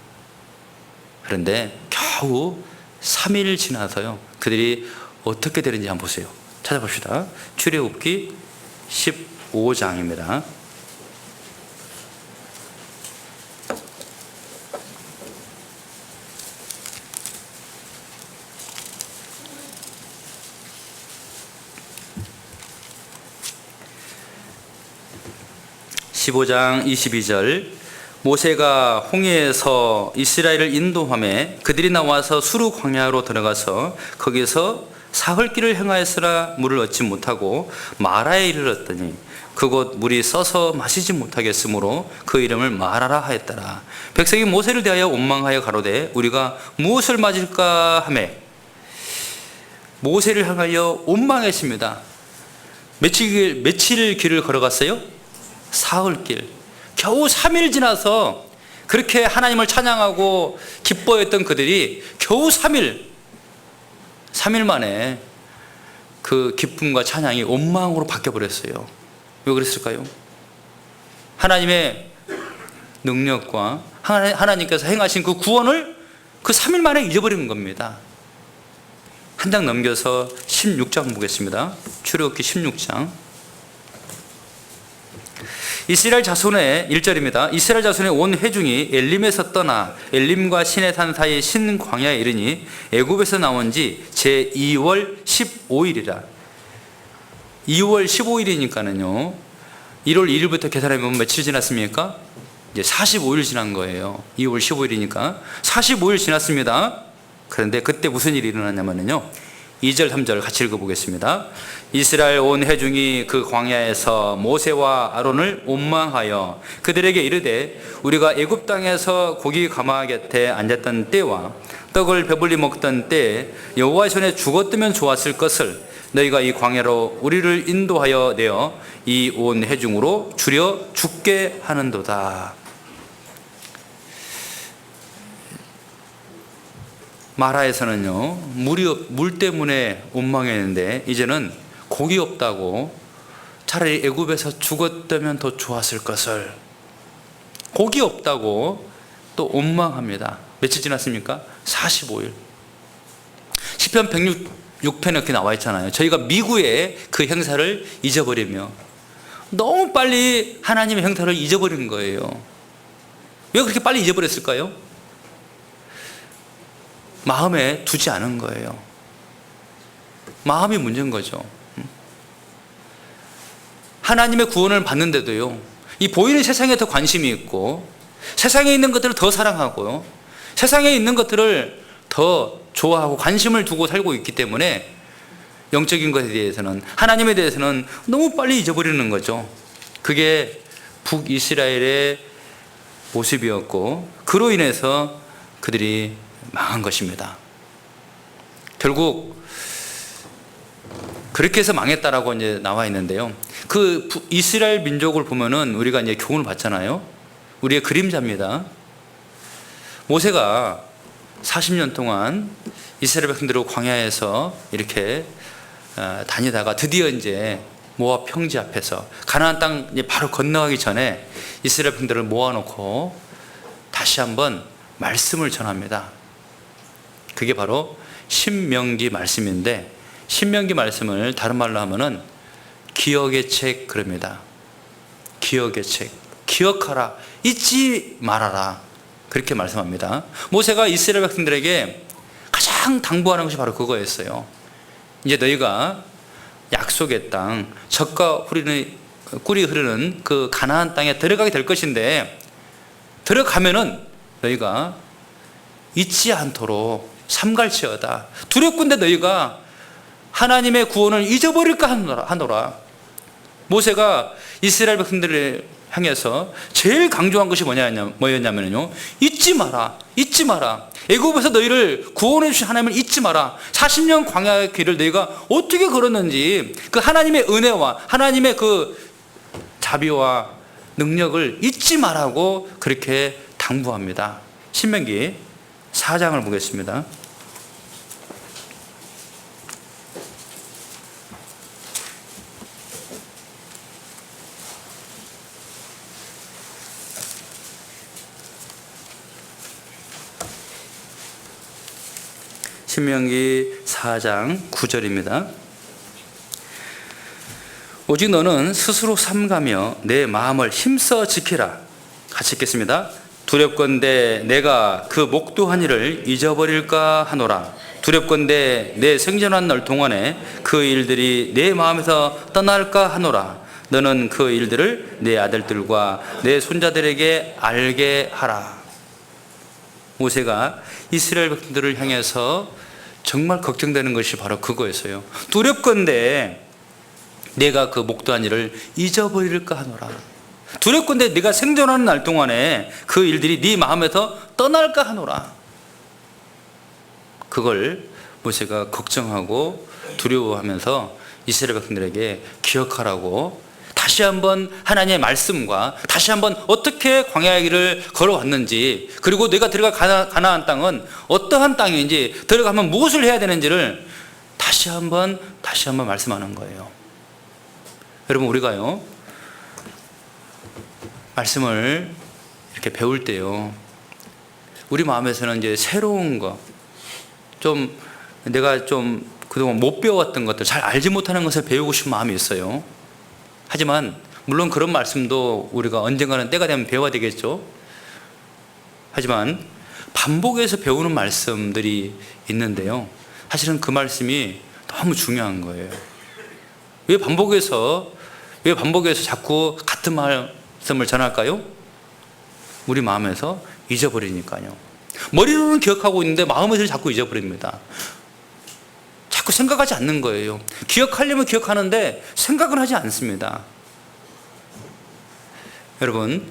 그런데 겨우 3일 지나서요, 그들이 어떻게 되는지 한번 보세요. 찾아봅시다. 출애굽기 15장입니다. (15장) 22절 모세가 홍해에서 이스라엘을 인도하며 그들이 나와서 수르 광야로 들어가서 거기서 사흘길을 행하였으나 물을 얻지 못하고 마라에 이르렀더니 그곳 물이 써서 마시지 못하겠으므로 그 이름을 마라라 하였더라. 백성이 모세를 대하여 원망하여 가로되 우리가 무엇을 맞을까 하며 모세를 향하여 원망했습니다. 며칠 길을 걸어갔어요? 사흘길. 겨우 3일 지나서 그렇게 하나님을 찬양하고 기뻐했던 그들이 겨우 3일 만에 그 기쁨과 찬양이 원망으로 바뀌어버렸어요. 왜 그랬을까요? 하나님의 능력과 하나님께서 행하신 그 구원을 그 3일 만에 잊어버리는 겁니다. 한 장 넘겨서 16장 보겠습니다. 출애굽기 16장. 이스라엘 자손의 1절입니다. 이스라엘 자손의 온 회중이 엘림에서 떠나 엘림과 시내산 사이 신 광야에 이르니 애굽에서 나온 지 제2월 15일이라. 2월 15일이니까는요, 1월 1일부터 계산해보면 며칠 지났습니까? 이제 45일 지난 거예요. 2월 15일이니까 45일 지났습니다. 그런데 그때 무슨 일이 일어났냐면요, 2절 3절 같이 읽어보겠습니다. 이스라엘 온 회중이 그 광야에서 모세와 아론을 원망하여 그들에게 이르되 우리가 애굽 땅에서 고기 가마 곁에 앉았던 때와 떡을 배불리 먹던 때에 여호와의 손에 죽었으면 좋았을 것을 너희가 이 광야로 우리를 인도하여 내어 이 온 회중으로 줄여 죽게 하는도다. 마라에서는요, 물 때문에 원망했는데 이제는 고기 없다고 차라리 애굽에서 죽었다면 더 좋았을 것을, 고기 없다고 또 원망합니다. 며칠 지났습니까? 45일. 시편 106편에 이렇게 나와 있잖아요. 저희가 미구의 그 행사를 잊어버리며 너무 빨리 하나님의 행사를 잊어버린 거예요. 왜 그렇게 빨리 잊어버렸을까요? 마음에 두지 않은 거예요. 마음이 문제인 거죠. 하나님의 구원을 받는데도요, 이 보이는 세상에 더 관심이 있고 세상에 있는 것들을 더 사랑하고요, 세상에 있는 것들을 더 좋아하고 관심을 두고 살고 있기 때문에 영적인 것에 대해서는, 하나님에 대해서는 너무 빨리 잊어버리는 거죠. 그게 북이스라엘의 모습이었고 그로 인해서 그들이 망한 것입니다. 결국 그렇게 해서 망했다라고 이제 나와 있는데요. 그 이스라엘 민족을 보면은 우리가 이제 교훈을 받잖아요. 우리의 그림자입니다. 모세가 40년 동안 이스라엘 백성들을 광야에서 이렇게 다니다가 드디어 이제 모압 평지 앞에서 가나안 땅 바로 건너가기 전에 이스라엘 백성들을 모아놓고 다시 한번 말씀을 전합니다. 그게 바로 신명기 말씀인데, 신명기 말씀을 다른 말로 하면은 기억의 책 그럽니다. 기억의 책, 기억하라, 잊지 말아라, 그렇게 말씀합니다. 모세가 이스라엘 백성들에게 가장 당부하는 것이 바로 그거였어요. 이제 너희가 약속의 땅, 젖과 꿀이 흐르는 그 가나안 땅에 들어가게 될 것인데, 들어가면은 너희가 잊지 않도록 삼갈지어다. 두렵건대 너희가 하나님의 구원을 잊어버릴까 하노라. 모세가 이스라엘 백성들을 향해서 제일 강조한 것이 뭐였냐면요, 잊지 마라, 잊지 마라. 애굽에서 너희를 구원해 주신 하나님을 잊지 마라. 40년 광야의 길을 너희가 어떻게 걸었는지 그 하나님의 은혜와 하나님의 그 자비와 능력을 잊지 마라고 그렇게 당부합니다. 신명기 4장을 보겠습니다. 신명기 4장 9절입니다. 오직 너는 스스로 삼가며 내 마음을 힘써 지키라. 같이 읽겠습니다. 두렵건대 내가 그 목도한 일을 잊어버릴까 하노라. 두렵건대 내 생전한 날 동안에 그 일들이 내 마음에서 떠날까 하노라. 너는 그 일들을 내 아들들과 내 손자들에게 알게 하라. 모세가 이스라엘 백성들을 향해서 정말 걱정되는 것이 바로 그거였어요. 두렵건대 내가 그 목도한 일을 잊어버릴까 하노라. 두렵건대 네가 생존하는 날 동안에 그 일들이 네 마음에서 떠날까 하노라. 그걸 모세가 걱정하고 두려워하면서 이스라엘 백성들에게 기억하라고 다시 한번 하나님의 말씀과 다시 한번 어떻게 광야의 길을 걸어왔는지, 그리고 내가 들어갈 가나안 땅은 어떠한 땅인지, 들어가면 무엇을 해야 되는지를 다시 한번 말씀하는 거예요. 여러분, 우리가요 말씀을 이렇게 배울 때요, 우리 마음에서는 이제 새로운 거, 내가 그동안 못 배워왔던 것들, 잘 알지 못하는 것을 배우고 싶은 마음이 있어요. 하지만 물론 그런 말씀도 우리가 언젠가는 때가 되면 배워야 되겠죠. 하지만 반복해서 배우는 말씀들이 있는데요, 사실은 그 말씀이 너무 중요한 거예요. 왜 반복해서 자꾸 같은 말씀을 전할까요? 우리 마음에서 잊어버리니까요. 머리로는 기억하고 있는데 마음에서 자꾸 잊어버립니다. 자꾸 생각하지 않는 거예요. 기억하려면 기억하는데 생각은 하지 않습니다. 여러분,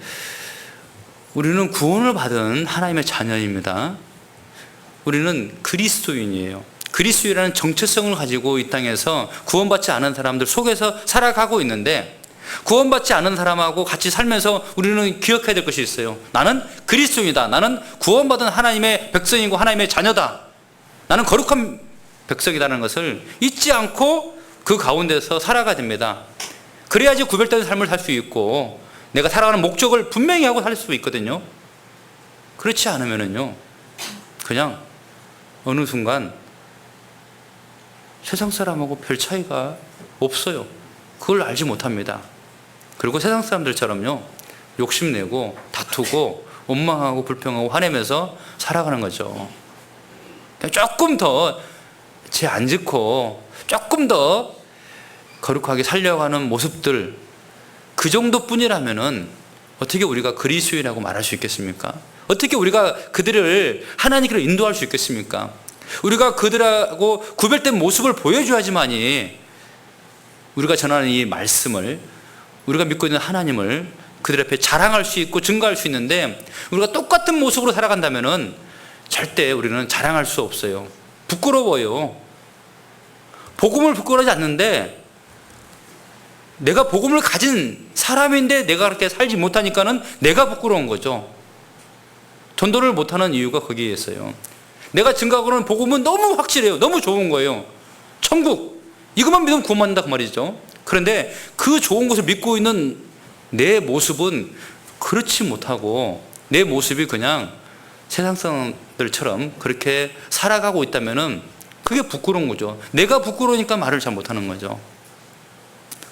우리는 구원을 받은 하나님의 자녀입니다. 우리는 그리스도인이에요. 그리스도인이라는 정체성을 가지고 이 땅에서 구원받지 않은 사람들 속에서 살아가고 있는데, 구원받지 않은 사람하고 같이 살면서 우리는 기억해야 될 것이 있어요. 나는 그리스도인이다. 나는 구원받은 하나님의 백성이고 하나님의 자녀다. 나는 거룩한 백성이라는 것을 잊지 않고 그 가운데서 살아가야 됩니다. 그래야지 구별된 삶을 살 수 있고 내가 살아가는 목적을 분명히 하고 살 수 있거든요. 그렇지 않으면은요, 그냥 어느 순간 세상 사람하고 별 차이가 없어요. 그걸 알지 못합니다. 그리고 세상 사람들처럼요, 욕심내고 다투고 원망하고 불평하고 화내면서 살아가는 거죠. 조금 더 죄 안 짓고 조금 더 거룩하게 살려고 하는 모습들, 그 정도뿐이라면은 어떻게 우리가 그리스도인이라고 말할 수 있겠습니까? 어떻게 우리가 그들을 하나님께로 인도할 수 있겠습니까? 우리가 그들하고 구별된 모습을 보여줘야지만이 우리가 전하는 이 말씀을, 우리가 믿고 있는 하나님을 그들 앞에 자랑할 수 있고 증거할 수 있는데, 우리가 똑같은 모습으로 살아간다면은 절대 우리는 자랑할 수 없어요. 부끄러워요. 복음을 부끄러워하지 않는데, 내가 복음을 가진 사람인데 내가 그렇게 살지 못하니까는 내가 부끄러운 거죠. 전도를 못하는 이유가 거기에 있어요. 내가 증거하고는 복음은 너무 확실해요. 너무 좋은 거예요. 천국, 이것만 믿으면 구원받는다 그 말이죠. 그런데 그 좋은 것을 믿고 있는 내 모습은 그렇지 못하고, 내 모습이 그냥 세상 사람들처럼 그렇게 살아가고 있다면은 그게 부끄러운 거죠. 내가 부끄러우니까 말을 잘 못하는 거죠.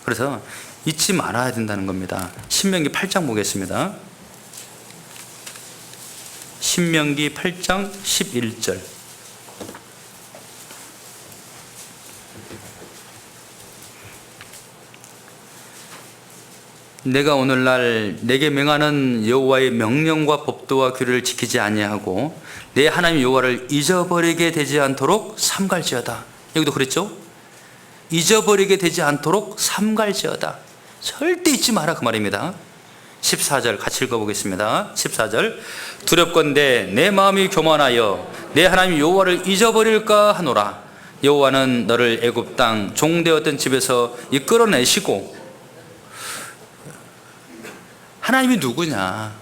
그래서 잊지 말아야 된다는 겁니다. 신명기 8장 보겠습니다. 신명기 8장 11절. 내가 오늘날 내게 명하는 여호와의 명령과 법도와 규례를 지키지 아니하고 내 하나님 여호와를 잊어버리게 되지 않도록 삼갈지어다. 여기도 그랬죠? 잊어버리게 되지 않도록 삼갈지어다. 절대 잊지 마라 그 말입니다. 14절 같이 읽어보겠습니다. 14절. 두렵건대 내 마음이 교만하여 내 하나님 여호와를 잊어버릴까 하노라. 여호와는 너를 애굽 땅 종되었던 집에서 이끌어내시고, 하나님이 누구냐?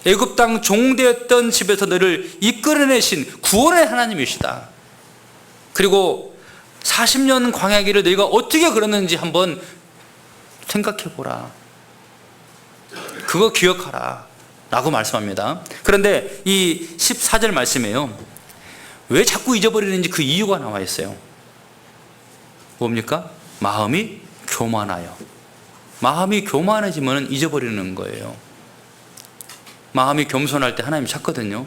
애굽 땅 종되었던 집에서 너를 이끌어내신 구원의 하나님이시다. 그리고 40년 광야길을 너희가 어떻게 걸었는지 한번 생각해 보라. 그거 기억하라 라고 말씀합니다. 그런데 이 14절 말씀에요, 왜 자꾸 잊어버리는지 그 이유가 나와 있어요. 뭡니까? 마음이 교만하여. 마음이 교만해지면 잊어버리는 거예요. 마음이 겸손할 때 하나님 찾거든요.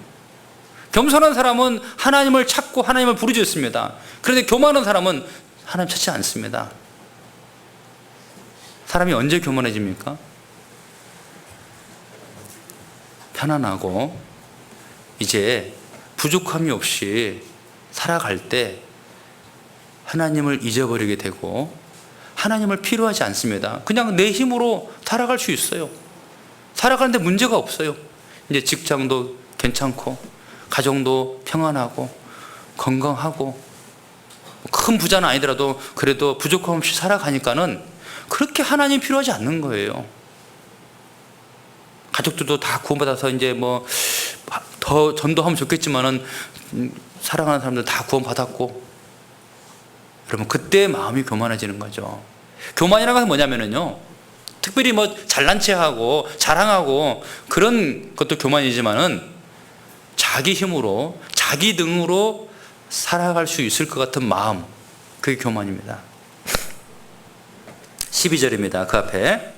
겸손한 사람은 하나님을 찾고 하나님을 부르짖습니다. 그런데 교만한 사람은 하나님 찾지 않습니다. 사람이 언제 교만해집니까? 편안하고 이제 부족함이 없이 살아갈 때 하나님을 잊어버리게 되고, 하나님을 필요하지 않습니다. 그냥 내 힘으로 살아갈 수 있어요. 살아가는데 문제가 없어요. 이제 직장도 괜찮고 가정도 평안하고 건강하고 큰 부자는 아니더라도 그래도 부족함 없이 살아가니까는 그렇게 하나님 필요하지 않는 거예요. 가족들도 다 구원받아서 이제 뭐 더 전도하면 좋겠지만은 사랑하는 사람들 다 구원받았고, 여러분 그때 마음이 교만해지는 거죠. 교만이라는 것은 뭐냐면은요, 특별히 뭐 잘난 체하고 자랑하고 그런 것도 교만이지만은 자기 힘으로 자기 등으로 살아갈 수 있을 것 같은 마음, 그게 교만입니다. 12절입니다. 그 앞에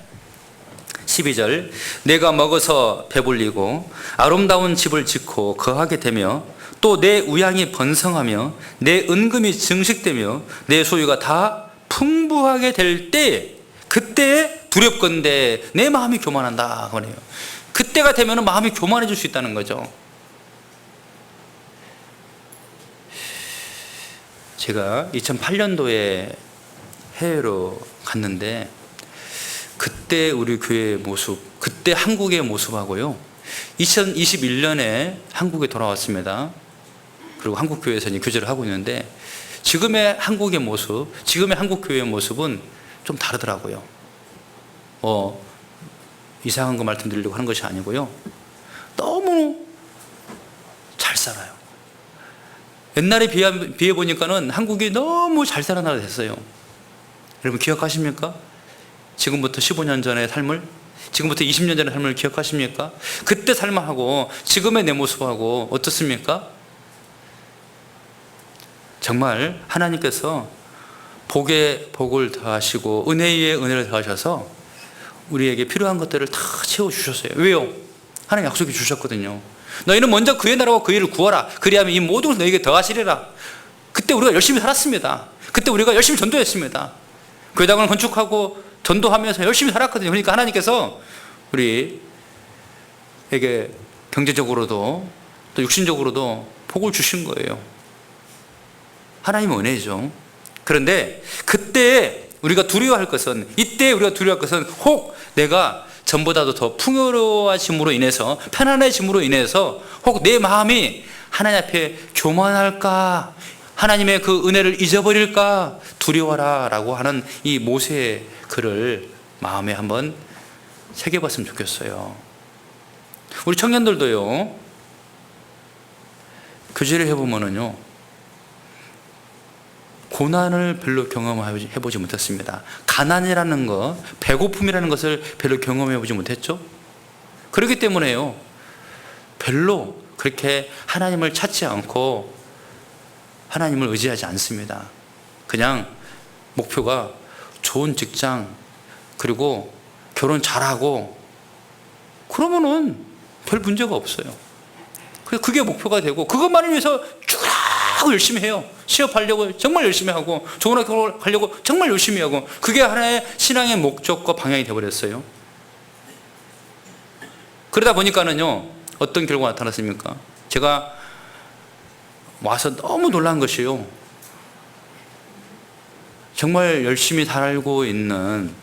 12절. 내가 먹어서 배불리고 아름다운 집을 짓고 거하게 되며 또 내 우양이 번성하며 내 은금이 증식되며 내 소유가 다 풍부하게 될 때, 그때 두렵건대 내 마음이 교만한다 그래요. 그때가 되면 마음이 교만해질 수 있다는 거죠. 제가 2008년도에 해외로 갔는데 그때 우리 교회의 모습, 그때 한국의 모습하고요, 2021년에 한국에 돌아왔습니다. 그리고 한국 교회에서 이제 교제를 하고 있는데 지금의 한국의 모습, 지금의 한국 교회의 모습은 좀 다르더라고요. 이상한 거 말씀드리려고 하는 것이 아니고요, 너무 잘 살아요. 옛날에 비해 보니까는 한국이 너무 잘 사는 나라가 됐어요. 여러분 기억하십니까? 지금부터 15년 전의 삶을, 지금부터 20년 전의 삶을 기억하십니까? 그때 삶하고 지금의 내 모습하고 어떻습니까? 정말 하나님께서 복에 복을 더하시고 은혜 위에 은혜를 더하셔서 우리에게 필요한 것들을 다 채워주셨어요. 왜요? 하나님 약속해 주셨거든요. 너희는 먼저 그의 나라와 그의 일을 구하라. 그리하면 이 모든 것을 너희에게 더하시리라. 그때 우리가 열심히 살았습니다. 그때 우리가 열심히 전도했습니다. 교회당을 건축하고 전도하면서 열심히 살았거든요. 그러니까 하나님께서 우리에게 경제적으로도 또 육신적으로도 복을 주신 거예요. 하나님의 은혜죠. 그런데 그때 우리가 두려워할 것은, 이때 우리가 두려워할 것은 혹 내가 전보다도 더 풍요로워짐으로 인해서, 편안해짐으로 인해서 혹 내 마음이 하나님 앞에 교만할까, 하나님의 그 은혜를 잊어버릴까 두려워라 라고 하는 이 모세의 글을 마음에 한번 새겨봤으면 좋겠어요. 우리 청년들도요, 교제를 해보면은요, 고난을 별로 경험해보지 못했습니다. 가난이라는 것, 배고픔이라는 것을 별로 경험해보지 못했죠. 그렇기 때문에요, 별로 그렇게 하나님을 찾지 않고 하나님을 의지하지 않습니다. 그냥 목표가 좋은 직장, 그리고 결혼 잘하고, 그러면은 별 문제가 없어요. 그래서 그게 목표가 되고 그것만을 위해서 쭉 열심히 해요. 취업하려고 정말 열심히 하고, 좋은 학교 가려고 정말 열심히 하고, 그게 하나의 신앙의 목적과 방향이 되어버렸어요. 그러다 보니까는요, 어떤 결과가 나타났습니까? 제가 와서 너무 놀란 것이요, 정말 열심히 살고 있는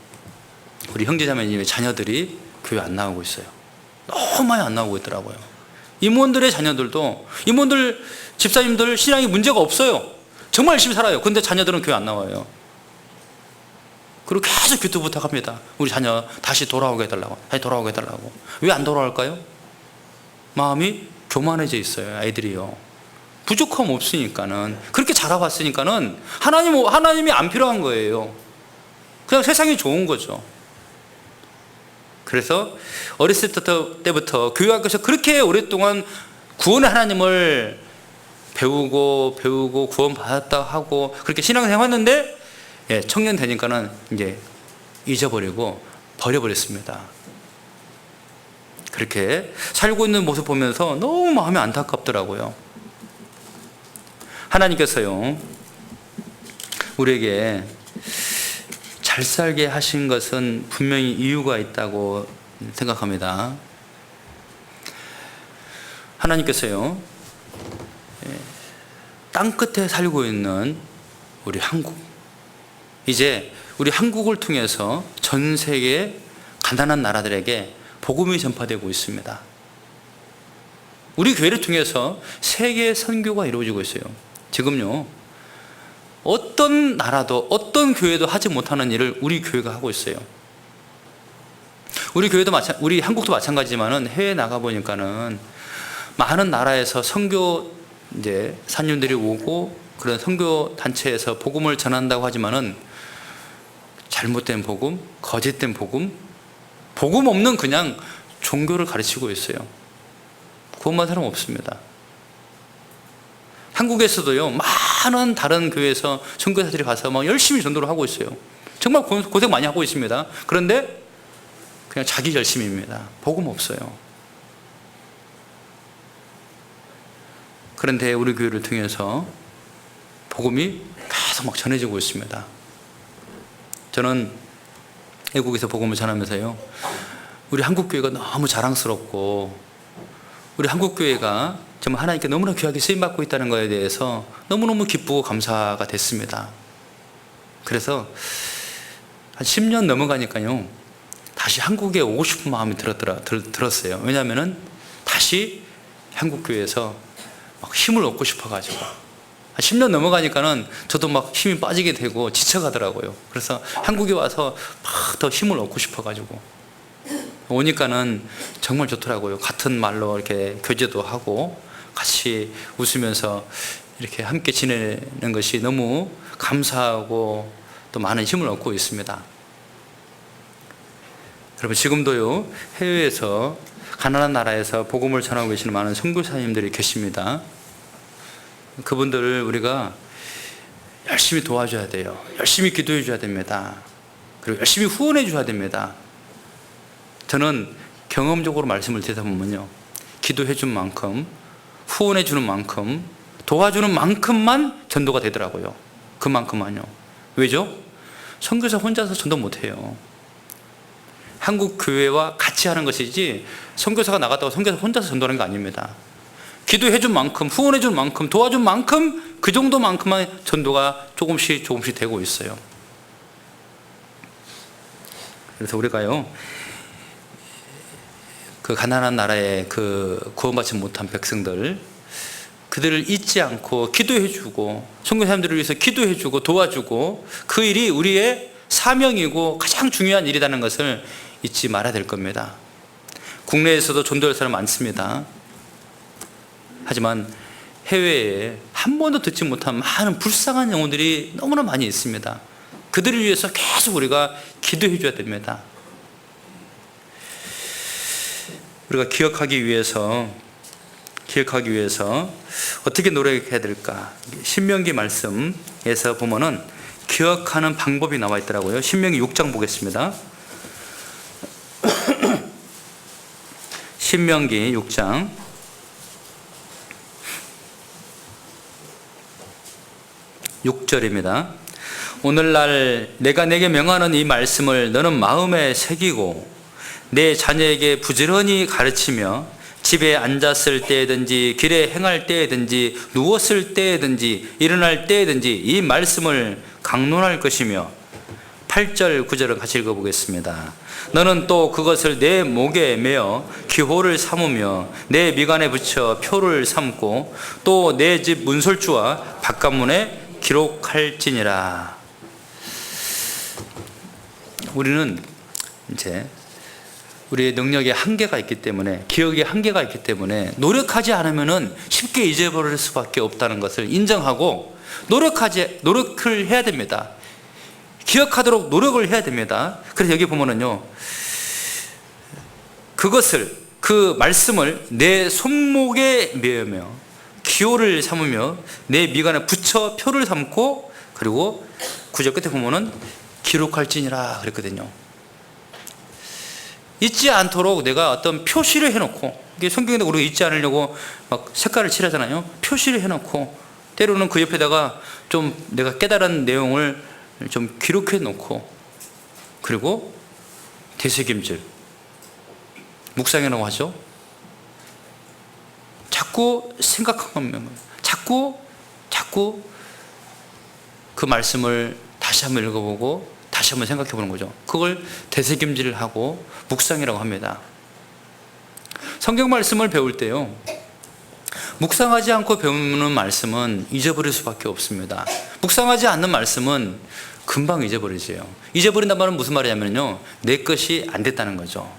우리 형제자매님의 자녀들이 교회 안 나오고 있어요. 너무 많이 안 나오고 있더라고요. 임원들의 자녀들도, 임원들 집사님들 신앙이 문제가 없어요. 정말 열심히 살아요. 근데 자녀들은 교회 안 나와요. 그리고 계속 기도 부탁합니다. 우리 자녀 다시 돌아오게 해달라고, 다시 돌아오게 해달라고. 왜 안 돌아올까요? 마음이 교만해져 있어요. 아이들이요, 부족함 없으니까는, 그렇게 자라왔으니까는 하나님이 안 필요한 거예요. 그냥 세상이 좋은 거죠. 그래서 어렸을 때부터 교회 학교에서 그렇게 오랫동안 구원의 하나님을 배우고 구원받았다 하고 그렇게 신앙생활 했는데, 청년 되니까는 이제 잊어버리고 버려버렸습니다. 그렇게 살고 있는 모습 보면서 너무 마음이 안타깝더라고요. 하나님께서요, 우리에게 잘 살게 하신 것은 분명히 이유가 있다고 생각합니다. 하나님께서요, 땅끝에 살고 있는 우리 한국, 이제 우리 한국을 통해서 전 세계 가난한 나라들에게 복음이 전파되고 있습니다. 우리 교회를 통해서 세계 선교가 이루어지고 있어요. 지금요, 어떤 나라도 어떤 교회도 하지 못하는 일을 우리 교회가 하고 있어요. 우리 한국도 마찬가지지만은 해외 나가 보니까는 많은 나라에서 선교 이제 사님들이 오고, 그런 선교 단체에서 복음을 전한다고 하지만은 잘못된 복음, 거짓된 복음 없는 그냥 종교를 가르치고 있어요. 구원받은 사람 없습니다. 한국에서도요, 많은 다른 교회에서 선교사들이 가서 막 열심히 전도를 하고 있어요. 정말 고생 많이 하고 있습니다. 그런데 그냥 자기 열심입니다. 복음 없어요. 그런데 우리 교회를 통해서 복음이 계속 막 전해지고 있습니다. 저는 외국에서 복음을 전하면서요, 우리 한국 교회가 너무 자랑스럽고, 우리 한국 교회가 정말 하나님께 너무나 귀하게 쓰임받고 있다는 것에 대해서 너무너무 기쁘고 감사가 됐습니다. 그래서 한 10년 넘어가니까요, 다시 한국에 오고 싶은 마음이 들었어요. 왜냐하면 다시 한국교회에서 막 힘을 얻고 싶어가지고, 한 10년 넘어가니까는 저도 막 힘이 빠지게 되고 지쳐가더라고요. 그래서 한국에 와서 막 더 힘을 얻고 싶어가지고 오니까는 정말 좋더라고요. 같은 말로 이렇게 교제도 하고 같이 웃으면서 이렇게 함께 지내는 것이 너무 감사하고 또 많은 힘을 얻고 있습니다. 여러분, 지금도요, 해외에서 가난한 나라에서 복음을 전하고 계시는 많은 선교사님들이 계십니다. 그분들을 우리가 열심히 도와줘야 돼요. 열심히 기도해 줘야 됩니다. 그리고 열심히 후원해 줘야 됩니다. 저는 경험적으로 말씀을 드리다 보면요, 기도해 준 만큼, 후원해 주는 만큼, 도와주는 만큼만 전도가 되더라고요. 그만큼만요. 왜죠? 선교사 혼자서 전도 못해요. 한국 교회와 같이 하는 것이지, 선교사가 나갔다고 선교사 혼자서 전도하는 게 아닙니다. 기도해 준 만큼, 후원해 준 만큼, 도와준 만큼, 그 정도만큼만 전도가 조금씩 되고 있어요. 그래서 우리가요, 그 가난한 나라의 그 구원받지 못한 백성들, 그들을 잊지 않고 기도해 주고, 선교사님들을 위해서 기도해 주고 도와주고, 그 일이 우리의 사명이고 가장 중요한 일이라는 것을 잊지 말아야 될 겁니다. 국내에서도 전도할 사람 많습니다. 하지만 해외에 한 번도 듣지 못한 많은 불쌍한 영혼들이 너무나 많이 있습니다. 그들을 위해서 계속 우리가 기도해 줘야 됩니다. 우리가 기억하기 위해서 어떻게 노력해야 될까? 신명기 말씀에서 보면은 기억하는 방법이 나와 있더라고요. 신명기 6장 보겠습니다. 신명기 6장 6절입니다. 오늘날 내가 내게 명하는 이 말씀을 너는 마음에 새기고 내 자녀에게 부지런히 가르치며 집에 앉았을 때든지 길에 행할 때든지 누웠을 때든지 일어날 때든지 이 말씀을 강론할 것이며, 8절 9절을 같이 읽어보겠습니다. 너는 또 그것을 내 목에 매어 기호를 삼으며 내 미간에 붙여 표를 삼고 또 내 집 문설주와 바깥문에 기록할지니라. 우리는 이제 우리의 능력에 한계가 있기 때문에, 기억에 한계가 있기 때문에 노력하지 않으면 쉽게 잊어버릴 수밖에 없다는 것을 인정하고 노력을 해야 됩니다. 기억하도록 노력을 해야 됩니다. 그래서 여기 보면은요, 그 말씀을 내 손목에 매으며 기호를 삼으며 내 미간에 붙여 표를 삼고, 그리고 9절 끝에 보면은 기록할지니라 그랬거든요. 잊지 않도록 내가 어떤 표시를 해놓고, 이게 성경에도 우리가 잊지 않으려고 막 색깔을 칠하잖아요. 표시를 해놓고, 때로는 그 옆에다가 좀 내가 깨달은 내용을 좀 기록해 놓고, 그리고 되새김질, 묵상이라고 하죠. 자꾸 생각하면, 자꾸 그 말씀을 다시 한번 읽어보고 다시 한번 생각해 보는 거죠. 그걸 되새김질을 하고 묵상이라고 합니다. 성경 말씀을 배울 때요, 묵상하지 않고 배우는 말씀은 잊어버릴 수밖에 없습니다. 묵상하지 않는 말씀은 금방 잊어버리세요. 잊어버린단 말은 무슨 말이냐면요, 내 것이 안 됐다는 거죠.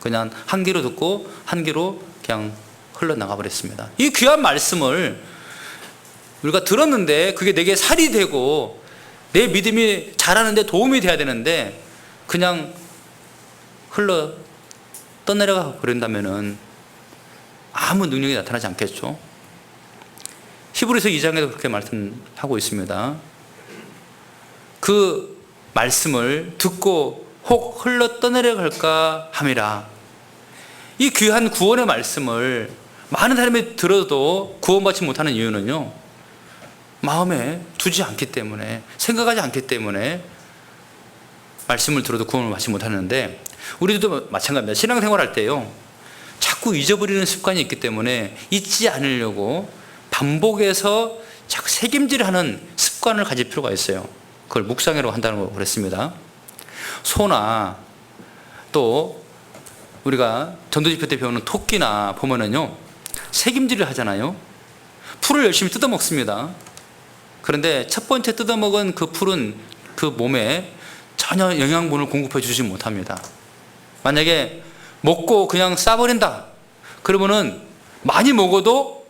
그냥 한 귀로 듣고 한 귀로 그냥 흘러나가 버렸습니다. 이 귀한 말씀을 우리가 들었는데 그게 내게 살이 되고 내 믿음이 자라는데 도움이 돼야 되는데 그냥 흘러 떠내려가 버린다면은 아무 능력이 나타나지 않겠죠. 히브리서 2장에도 그렇게 말씀하고 있습니다. 그 말씀을 듣고 혹 흘러 떠내려갈까 함이라. 이 귀한 구원의 말씀을 많은 사람이 들어도 구원받지 못하는 이유는요, 마음에 두지 않기 때문에, 생각하지 않기 때문에 말씀을 들어도 구원을 받지 못하는데, 우리도 마찬가지입니다. 신앙생활 할 때요, 자꾸 잊어버리는 습관이 있기 때문에 잊지 않으려고 반복해서 자꾸 새김질하는 습관을 가질 필요가 있어요. 그걸 묵상이라고 한다는 걸 그랬습니다. 소나 또 우리가 전도집회 때 배우는 토끼나 보면은요, 새김질을 하잖아요. 풀을 열심히 뜯어먹습니다. 그런데 첫 번째 뜯어먹은 그 풀은 그 몸에 전혀 영양분을 공급해 주지 못합니다. 만약에 먹고 그냥 싸버린다 그러면은 많이 먹어도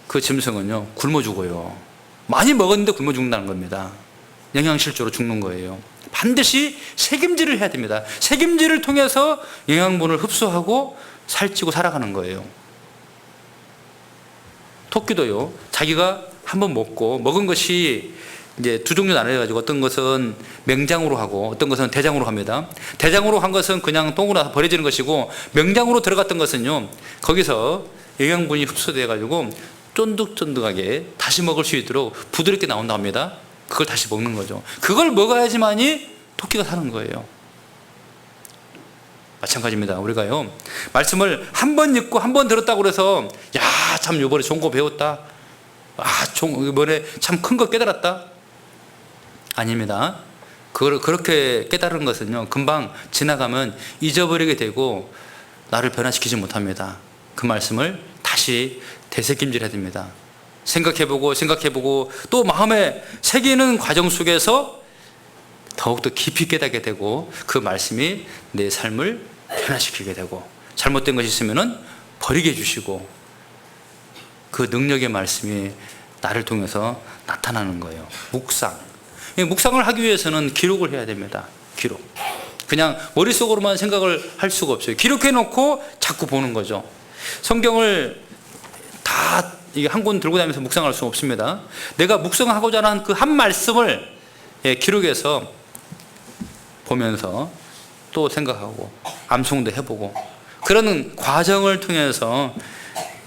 그 짐승은요 굶어 죽어요. 많이 먹었는데 굶어 죽는다는 겁니다. 영양실조로 죽는 거예요. 반드시 새김질을 해야 됩니다. 새김질을 통해서 영양분을 흡수하고 살찌고 살아가는 거예요. 토끼도요, 자기가 한번 먹은 것이 이제 두 종류 나눠가지고 어떤 것은 맹장으로 하고 어떤 것은 대장으로 합니다. 대장으로 한 것은 그냥 똥으로 나서 버려지는 것이고, 맹장으로 들어갔던 것은요, 거기서 영양분이 흡수돼가지고 쫀득쫀득하게 다시 먹을 수 있도록 부드럽게 나온다고 합니다. 그걸 다시 먹는 거죠. 그걸 먹어야지만이 토끼가 사는 거예요. 마찬가지입니다. 우리가요, 말씀을 한 번 읽고 한 번 들었다고 그래서 야, 참 요번에 좋은 거 배웠다, 이번에 참 큰 거 깨달았다, 아닙니다. 그걸 그렇게 깨달은 것은요, 금방 지나가면 잊어버리게 되고 나를 변화시키지 못합니다. 그 말씀을 다시 되새김질 해야 됩니다. 생각해보고 또 마음에 새기는 과정 속에서 더욱더 깊이 깨닫게 되고, 그 말씀이 내 삶을 변화시키게 되고, 잘못된 것이 있으면 버리게 해주시고, 그 능력의 말씀이 나를 통해서 나타나는 거예요. 묵상을 하기 위해서는 기록을 해야 됩니다. 기록. 그냥 머릿속으로만 생각을 할 수가 없어요. 기록해놓고 자꾸 보는 거죠. 성경을 다 한 권 들고 다니면서 묵상할 수는 없습니다. 내가 묵상하고자 하는 그 한 말씀을 기록해서 보면서 또 생각하고 암송도 해보고, 그런 과정을 통해서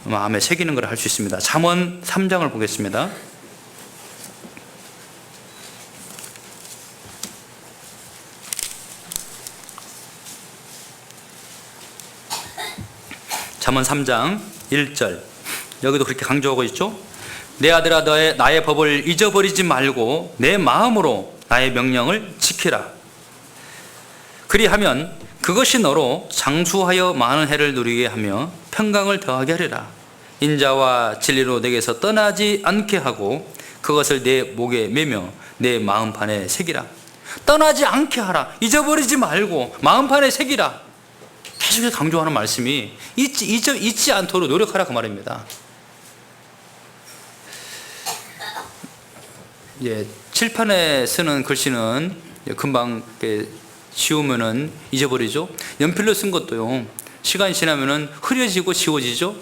마음에 새기는 걸 할 수 있습니다. 잠언 3장을 보겠습니다. 잠언 3장 1절, 여기도 그렇게 강조하고 있죠. 내 아들아, 나의 법을 잊어버리지 말고 내 마음으로 나의 명령을 지키라. 그리하면 그것이 너로 장수하여 많은 해를 누리게 하며 평강을 더하게 하리라. 인자와 진리로 내게서 떠나지 않게 하고 그것을 내 목에 매며 내 마음판에 새기라. 떠나지 않게 하라. 잊어버리지 말고 마음판에 새기라. 계속해서 강조하는 말씀이 잊지 않도록 노력하라, 그 말입니다. 칠판에 쓰는 글씨는 금방 지우면은 잊어버리죠. 연필로 쓴 것도요, 시간이 지나면은 흐려지고 지워지죠.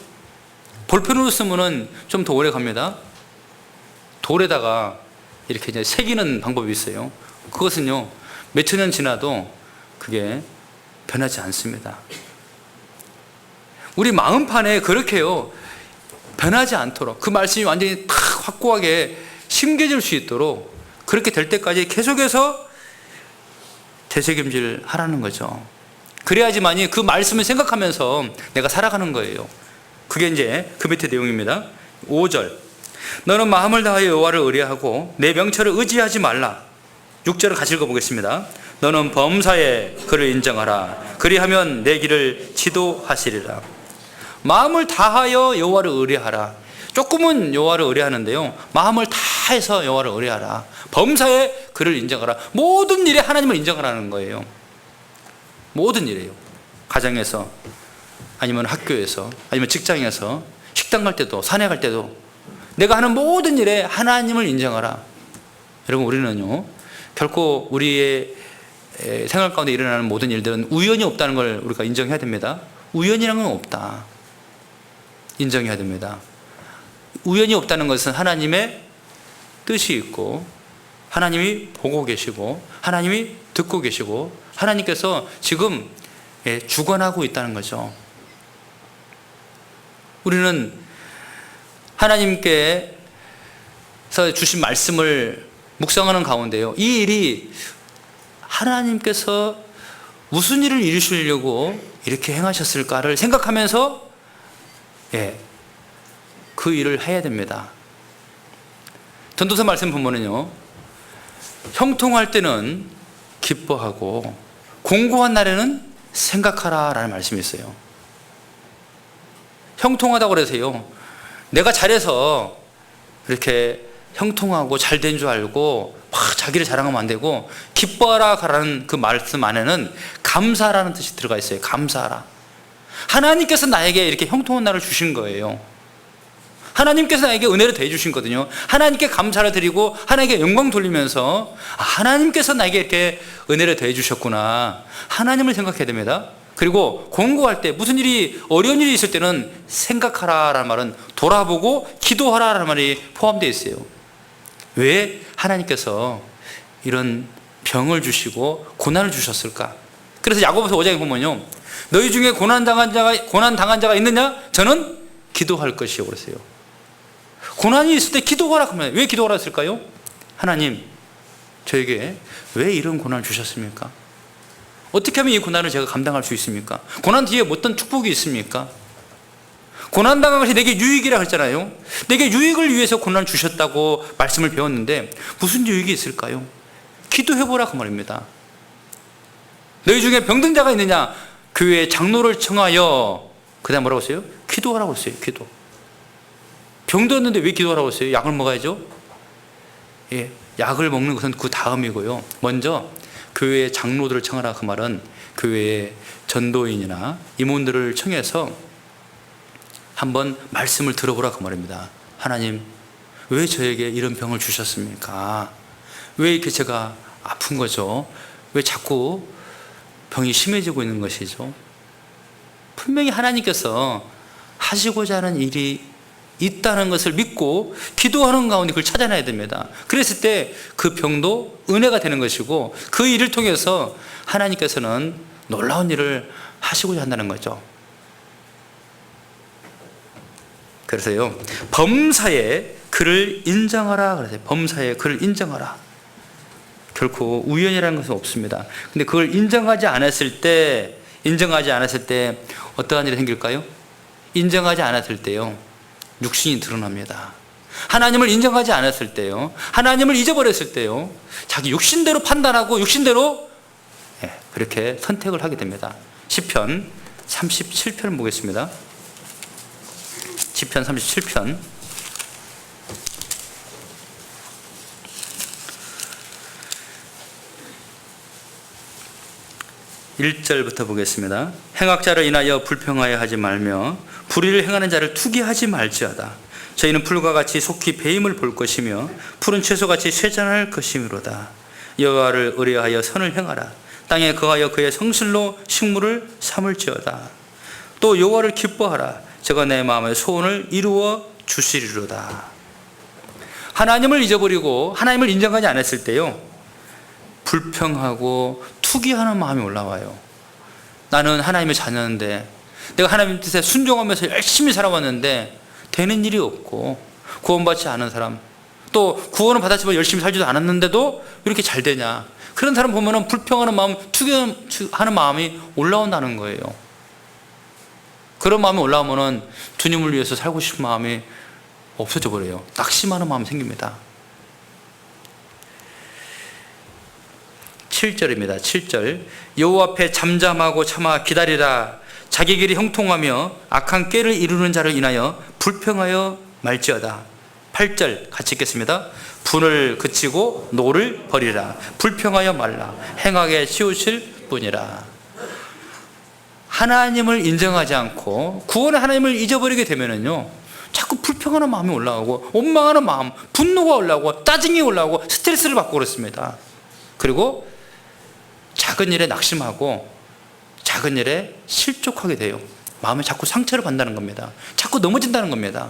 볼펜으로 쓰면은 좀 더 오래 갑니다. 돌에다가 이렇게 이제 새기는 방법이 있어요. 그것은요, 몇천 년 지나도 그게 변하지 않습니다. 우리 마음판에 그렇게요, 변하지 않도록 그 말씀이 완전히 탁 확고하게 심겨질 수 있도록, 그렇게 될 때까지 계속해서 되새김질 하라는 거죠. 그래야지만이 그 말씀을 생각하면서 내가 살아가는 거예요. 그게 이제 그 밑에 내용입니다. 5절, 너는 마음을 다하여 여호와를 의뢰하고 내 명철을 의지하지 말라. 6절을 같이 읽어보겠습니다. 너는 범사에 그를 인정하라. 그리하면 내 길을 지도하시리라. 마음을 다하여 여호와를 의뢰하라. 조금은 여호와를 의뢰하는데요, 마음을 다해서 여호와를 의뢰하라. 범사에 그를 인정하라. 모든 일에 하나님을 인정하라는 거예요. 모든 일이에요. 가정에서, 아니면 학교에서, 아니면 직장에서, 식당 갈 때도, 산에 갈 때도 내가 하는 모든 일에 하나님을 인정하라. 여러분, 우리는요, 결코 우리의 생활 가운데 일어나는 모든 일들은 우연이 없다는 걸 우리가 인정해야 됩니다. 우연이라는 건 없다. 인정해야 됩니다. 우연이 없다는 것은 하나님의 뜻이 있고, 하나님이 보고 계시고, 하나님이 듣고 계시고, 하나님께서 지금 주관하고 있다는 거죠. 우리는 하나님께서 주신 말씀을 묵상하는 가운데요, 이 일이 하나님께서 무슨 일을 이루시려고 이렇게 행하셨을까를 생각하면서 그 일을 해야 됩니다. 전도서 말씀 보면은요, 형통할 때는 기뻐하고 공고한 날에는 생각하라 라는 말씀이 있어요. 형통하다고 그러세요. 내가 잘해서 이렇게 형통하고 잘된 줄 알고 막 자기를 자랑하면 안 되고, 기뻐하라 라는 그 말씀 안에는 감사라는 뜻이 들어가 있어요. 감사하라. 하나님께서 나에게 이렇게 형통한 날을 주신 거예요. 하나님께서 나에게 은혜를 더해 주신 거거든요. 하나님께 감사를 드리고 하나님께 영광 돌리면서 하나님께서 나에게 이렇게 은혜를 더해 주셨구나, 하나님을 생각해야 됩니다. 그리고 공고할 때, 무슨 일이 어려운 일이 있을 때는 생각하라라는 말은 돌아보고 기도하라라는 말이 포함되어 있어요. 왜 하나님께서 이런 병을 주시고 고난을 주셨을까? 그래서 야고보서 5장에 보면요, 너희 중에 고난 당한 자가 있느냐? 저는 기도할 것이요 그랬어요. 고난이 있을 때 기도하라 그러면 왜 기도하라 했을까요? 하나님, 저에게 왜 이런 고난을 주셨습니까? 어떻게 하면 이 고난을 제가 감당할 수 있습니까? 고난 뒤에 어떤 축복이 있습니까? 고난 당한 것이 내게 유익이라 했잖아요. 내게 유익을 위해서 고난을 주셨다고 말씀을 배웠는데 무슨 유익이 있을까요? 기도해보라 그 말입니다. 너희 중에 병든 자가 있느냐? 교회의 장로를 청하여, 그 다음 뭐라고 했어요? 기도하라고 했어요. 기도. 병들었는데 왜 기도하라고 했어요? 약을 먹어야죠. 약을 먹는 것은 그 다음이고요. 먼저 교회의 장로들을 청하라 그 말은 교회의 전도인이나 임원들을 청해서 한번 말씀을 들어보라 그 말입니다. 하나님, 왜 저에게 이런 병을 주셨습니까? 왜 이렇게 제가 아픈 거죠? 왜 자꾸 병이 심해지고 있는 것이죠? 분명히 하나님께서 하시고자 하는 일이 있다는 것을 믿고 기도하는 가운데 그걸 찾아내야 됩니다. 그랬을 때 그 병도 은혜가 되는 것이고, 그 일을 통해서 하나님께서는 놀라운 일을 하시고자 한다는 거죠. 그래서요, 범사에 그를 인정하라 그러세요. 범사에 그를 인정하라. 결코 우연이라는 것은 없습니다. 근데 그걸 인정하지 않았을 때 어떠한 일이 생길까요? 인정하지 않았을 때요, 육신이 드러납니다. 하나님을 인정하지 않았을 때요, 하나님을 잊어버렸을 때요, 자기 육신대로 판단하고 육신대로 그렇게 선택을 하게 됩니다. 시편 37편 보겠습니다. 시편 37편 1절부터 보겠습니다. 행악자를 인하여 불평하여 하지 말며 불의를 행하는 자를 투기하지 말지어다. 저희는 풀과 같이 속히 배임을 볼 것이며 푸른 채소같이 쇠잔할 것이므로다. 여호와를 의뢰하여 선을 행하라. 땅에 거하여 그의 성실로 식물을 삼을지어다. 또 여호와를 기뻐하라. 저가 내 마음의 소원을 이루어 주시리로다. 하나님을 잊어버리고 하나님을 인정하지 않았을 때요, 불평하고 투기하는 마음이 올라와요. 나는 하나님의 자녀인데, 내가 하나님 뜻에 순종하면서 열심히 살아왔는데 되는 일이 없고, 구원받지 않은 사람, 또 구원은 받았지만 열심히 살지도 않았는데도 이렇게 잘 되냐, 그런 사람 보면은 불평하는 마음, 투기하는 마음이 올라온다는 거예요. 그런 마음이 올라오면은 주님을 위해서 살고 싶은 마음이 없어져 버려요. 낙심하는 마음이 생깁니다. 7절입니다. 7절. 여호와 앞에 잠잠하고 참아 기다리라. 자기 길이 형통하며 악한 꾀를 이루는 자를 인하여 불평하여 말지어다. 8절 같이 읽겠습니다. 분을 그치고 노를 버리라. 불평하여 말라. 행하게 치우칠 뿐이라. 하나님을 인정하지 않고 구원의 하나님을 잊어버리게 되면은요, 자꾸 불평하는 마음이 올라오고, 원망하는 마음, 분노가 올라오고, 짜증이 올라오고, 스트레스를 받고 그렇습니다. 그리고 작은 일에 낙심하고 작은 일에 실족하게 돼요. 마음에 자꾸 상처를 받는다는 겁니다. 자꾸 넘어진다는 겁니다.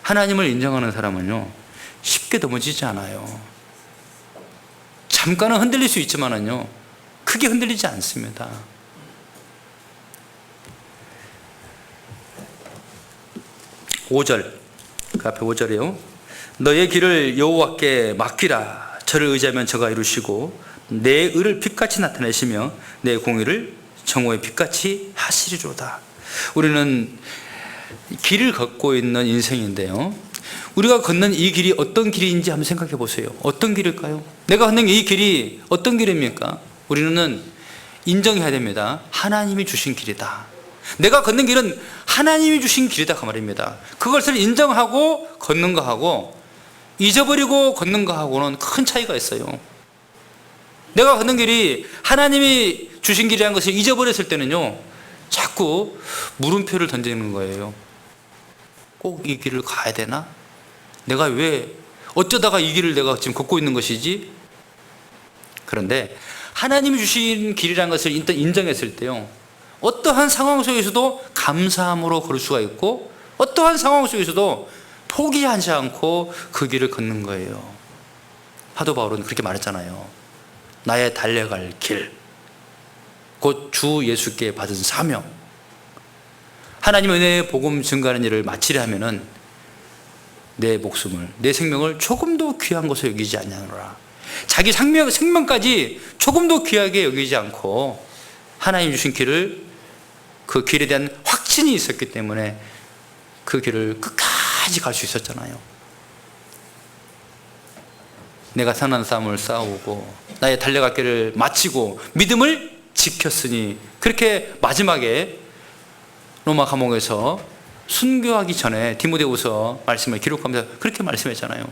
하나님을 인정하는 사람은요, 쉽게 넘어지지 않아요. 잠깐은 흔들릴 수 있지만은요, 크게 흔들리지 않습니다. 그 앞에 5절이요. 너의 길을 여호와께 맡기라. 저를 의지하면 저가 이루시고 내 의를 빛같이 나타내시며 내 공의를 정오의 빛같이 하시리로다. 우리는 길을 걷고 있는 인생인데요, 우리가 걷는 이 길이 어떤 길인지 한번 생각해 보세요. 어떤 길일까요? 내가 걷는 이 길이 어떤 길입니까? 우리는 인정해야 됩니다. 하나님이 주신 길이다. 내가 걷는 길은 하나님이 주신 길이다, 그 말입니다. 그것을 인정하고 걷는 거하고 잊어버리고 걷는 거하고는 큰 차이가 있어요. 내가 걷는 길이 하나님이 주신 길이라는 것을 잊어버렸을 때는요, 자꾸 물음표를 던지는 거예요. 꼭 이 길을 가야 되나? 내가 왜 어쩌다가 이 길을 내가 지금 걷고 있는 것이지? 그런데 하나님이 주신 길이라는 것을 일단 인정했을 때요, 어떠한 상황 속에서도 감사함으로 걸을 수가 있고 어떠한 상황 속에서도 포기하지 않고 그 길을 걷는 거예요. 사도 바울은 그렇게 말했잖아요. 나의 달려갈 길, 곧 주 예수께 받은 사명. 하나님 은혜의 복음 증거하는 일을 마치려 하면은 내 목숨을, 내 생명을 조금도 귀한 것으로 여기지 않냐노라. 자기 생명까지 조금도 귀하게 여기지 않고 하나님 주신 길을, 그 길에 대한 확신이 있었기 때문에 그 길을 끝까지 갈 수 있었잖아요. 내가 선한 싸움을 싸우고 나의 달려갈 길을 마치고 믿음을 지켰으니, 그렇게 마지막에 로마 감옥에서 순교하기 전에 디모데후서 말씀을 기록하면서 그렇게 말씀했잖아요.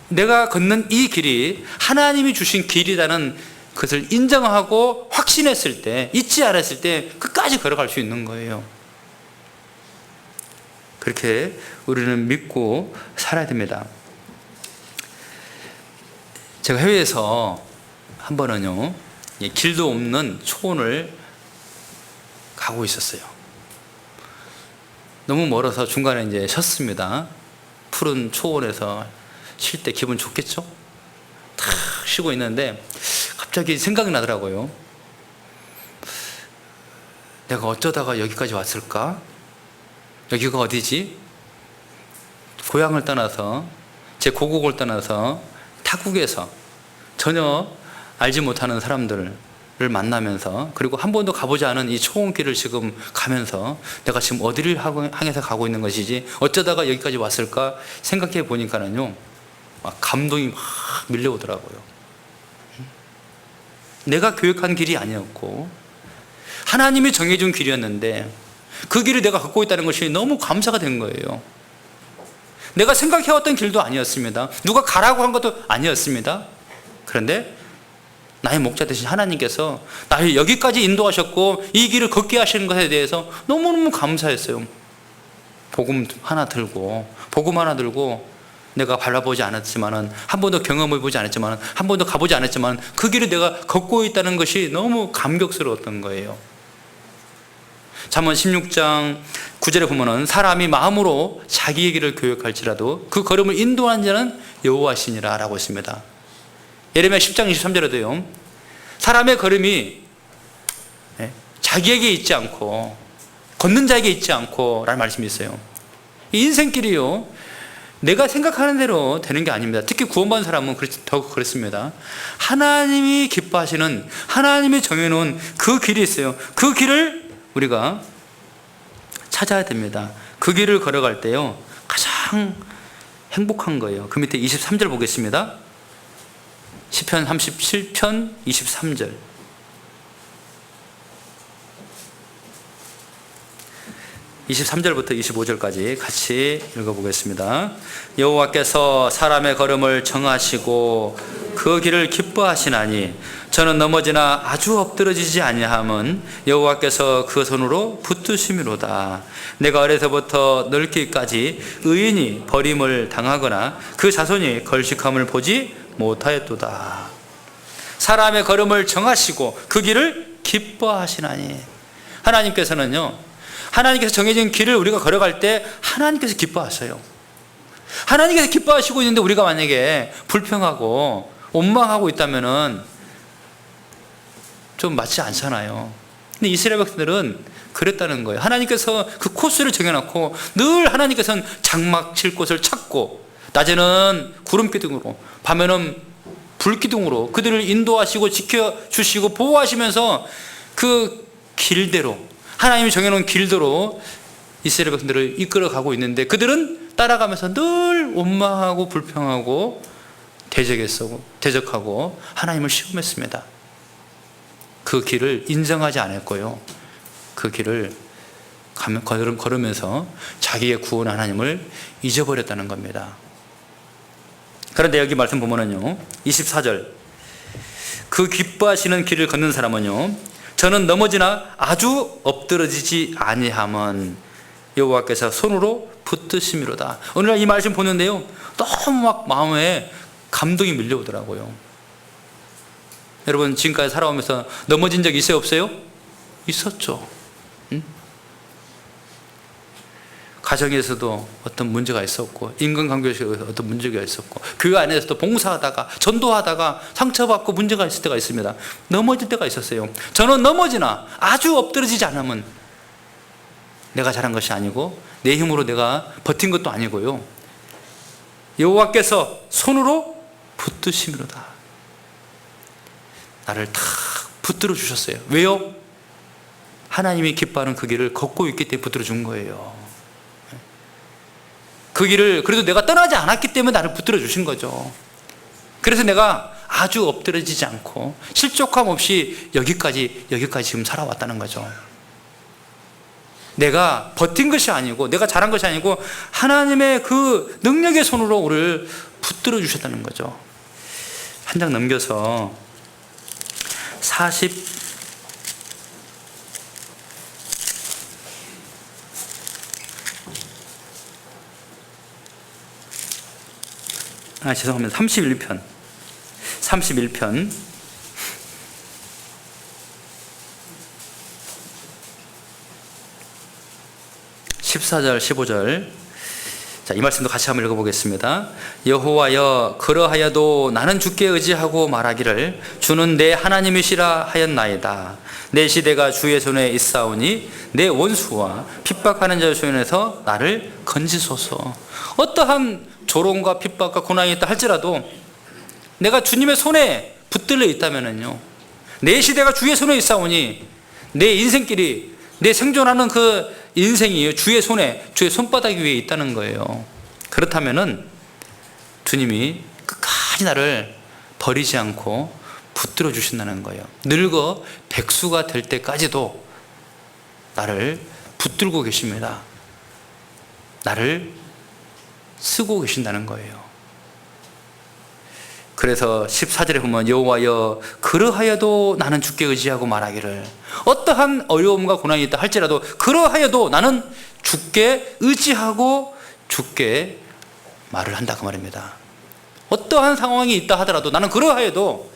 내가 걷는 이 길이 하나님이 주신 길이라는 것을 인정하고 확신했을 때, 잊지 않았을 때 끝까지 걸어갈 수 있는 거예요. 그렇게 우리는 믿고 살아야 됩니다. 제가 해외에서 한 번은요, 길도 없는 초원을 가고 있었어요. 너무 멀어서 중간에 이제 쉬었습니다. 푸른 초원에서 쉴 때 기분 좋겠죠? 탁 쉬고 있는데 갑자기 생각이 나더라고요. 내가 어쩌다가 여기까지 왔을까? 여기가 어디지? 고향을 떠나서, 제 고국을 떠나서 타국에서 전혀 알지 못하는 사람들을 만나면서, 그리고 한 번도 가보지 않은 이 초원길을 지금 가면서 내가 지금 어디를 향해서 가고 있는 것이지, 어쩌다가 여기까지 왔을까 생각해 보니까는요, 막 감동이 막 밀려오더라고요. 내가 교육한 길이 아니었고 하나님이 정해준 길이었는데 그 길을 내가 걷고 있다는 것이 너무 감사가 된 거예요. 내가 생각해왔던 길도 아니었습니다. 누가 가라고 한 것도 아니었습니다. 그런데 나의 목자 되신 하나님께서 나를 여기까지 인도하셨고 이 길을 걷게 하시는 것에 대해서 너무너무 감사했어요. 복음 하나 들고 내가 밟아보지 않았지만은, 한 번도 경험해보지 않았지만은, 한 번도 가보지 않았지만 그 길을 내가 걷고 있다는 것이 너무 감격스러웠던 거예요. 잠언 16장 9절에 보면은 사람이 마음으로 자기의 길을 교육할지라도 그 걸음을 인도하는 자는 여호와시니라 라고 있습니다. 예레미야 10장 23절에도요, 사람의 걸음이 자기에게 있지 않고 걷는 자에게 있지 않고 라는 말씀이 있어요. 이 인생길이요, 내가 생각하는 대로 되는 게 아닙니다. 특히 구원받은 사람은 더욱 그렇습니다. 하나님이 기뻐하시는, 하나님이 정해놓은 그 길이 있어요. 그 길을 우리가 찾아야 됩니다. 그 길을 걸어갈 때요, 가장 행복한 거예요. 그 밑에 23절 보겠습니다. 시편 37편 23절. 23절부터 25절까지 같이 읽어보겠습니다. 여호와께서 사람의 걸음을 정하시고 그 길을 기뻐하시나니 저는 넘어지나 아주 엎드러지지 아니함은 여호와께서 그 손으로 붙드심이로다. 내가 어려서부터 늙기까지 의인이 버림을 당하거나 그 자손이 걸식함을 보지 못하였도다. 사람의 걸음을 정하시고 그 길을 기뻐하시나니, 하나님께서는요, 하나님께서 정해진 길을 우리가 걸어갈 때 하나님께서 기뻐하셔요. 하나님께서 기뻐하시고 있는데 우리가 만약에 불평하고 원망하고 있다면은 좀 맞지 않잖아요. 근데 이스라엘 백성들은 그랬다는 거예요. 하나님께서 그 코스를 정해놓고 늘 하나님께서는 장막 칠 곳을 찾고 낮에는 구름 기둥으로, 밤에는 불 기둥으로 그들을 인도하시고 지켜주시고 보호하시면서 그 길대로, 하나님이 정해놓은 길대로 이스라엘 백성들을 이끌어가고 있는데, 그들은 따라가면서 늘 원망하고 불평하고 대적하고 하나님을 시험했습니다. 그 길을 인정하지 않았고요, 그 길을 걸으면서 자기의 구원 하나님을 잊어버렸다는 겁니다. 그런데 여기 말씀 보면은요, 24절, 그 기뻐하시는 길을 걷는 사람은요, 저는 넘어지나 아주 엎드러지지 아니함은 여호와께서 손으로 붙드심이로다. 오늘날 이 말씀 보는데요, 너무 막 마음에 감동이 밀려오더라고요. 여러분, 지금까지 살아오면서 넘어진 적 있어요, 없어요? 있었죠. 응? 가정에서도 어떤 문제가 있었고, 인간관계에서 어떤 문제가 있었고, 교회 안에서도 봉사하다가 전도하다가 상처받고 문제가 있을 때가 있습니다. 넘어질 때가 있었어요. 저는 넘어지나 아주 엎드러지지 않으면, 내가 잘한 것이 아니고 내 힘으로 내가 버틴 것도 아니고요, 여호와께서 손으로 붙드심이로다. 나를 탁 붙들어 주셨어요. 왜요? 하나님이 기뻐하는 그 길을 걷고 있기 때문에 붙들어 준 거예요. 그 길을 그래도 내가 떠나지 않았기 때문에 나를 붙들어 주신 거죠. 그래서 내가 아주 엎드러지지 않고 실족함 없이 여기까지 지금 살아왔다는 거죠. 내가 버틴 것이 아니고 내가 잘한 것이 아니고 하나님의 그 능력의 손으로 우리를 붙들어 주셨다는 거죠. 한 장 넘겨서 31편 14절 15절, 자, 이 말씀도 같이 한번 읽어보겠습니다. 여호와여, 그러하여도 나는 주께 의지하고 말하기를 주는 내 하나님이시라 하였나이다. 내 시대가 주의 손에 있사오니 내 원수와 핍박하는 자의 손에서 나를 건지소서. 어떠한 조롱과 핍박과 고난이 있다 할지라도 내가 주님의 손에 붙들려 있다면은요, 내 시대가 주의 손에 있사오니 내 인생길이, 내 생존하는 그 인생이 주의 손에, 주의 손바닥 위에 있다는 거예요. 그렇다면은 주님이 끝까지 나를 버리지 않고 붙들어 주신다는 거예요. 늙어 백수가 될 때까지도 나를 붙들고 계십니다. 나를 쓰고 계신다는 거예요. 그래서 14절에 보면 여호와여, 그러하여도 나는 주께 의지하고 말하기를, 어떠한 어려움과 고난이 있다 할지라도 그러하여도 나는 주께 의지하고 주께 말을 한다, 그 말입니다. 어떠한 상황이 있다 하더라도 나는 그러하여도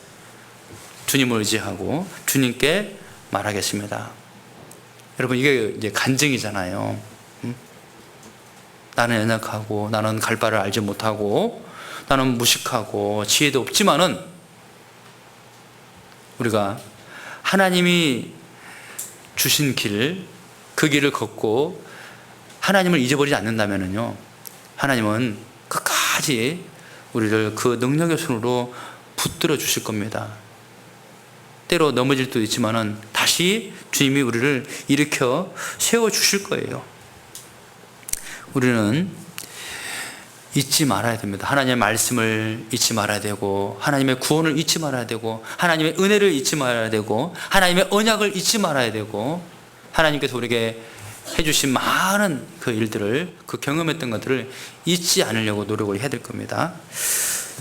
주님을 의지하고 주님께 말하겠습니다. 여러분, 이게 이제 간증이잖아요. 나는 연약하고 나는 갈 바를 알지 못하고 나는 무식하고 지혜도 없지만은, 우리가 하나님이 주신 길, 그 길을 걷고 하나님을 잊어버리지 않는다면요, 하나님은 끝까지 우리를 그 능력의 손으로 붙들어 주실 겁니다. 때로 넘어질 수도 있지만은 다시 주님이 우리를 일으켜 세워 주실 거예요. 우리는 잊지 말아야 됩니다. 하나님의 말씀을 잊지 말아야 되고, 하나님의 구원을 잊지 말아야 되고, 하나님의 은혜를 잊지 말아야 되고, 하나님의 언약을 잊지 말아야 되고, 하나님께서 우리에게 해주신 많은 그 일들을, 그 경험했던 것들을 잊지 않으려고 노력을 해야 될 겁니다.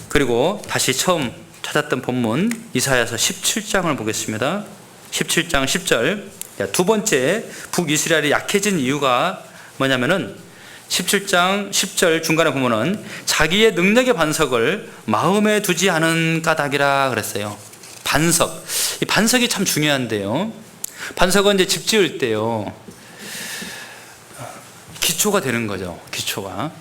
그리고 다시 처음 찾았던 본문 이사야서 17장을 보겠습니다. 17장 10절. 두 번째 북이스라엘이 약해진 이유가 뭐냐면은 17장 10절 중간에 보면은 자기의 능력의 반석을 마음에 두지 않은 까닭이라 그랬어요. 반석. 이 반석이 참 중요한데요. 반석은 이제 집 지을 때요, 기초가 되는 거죠. 기초가.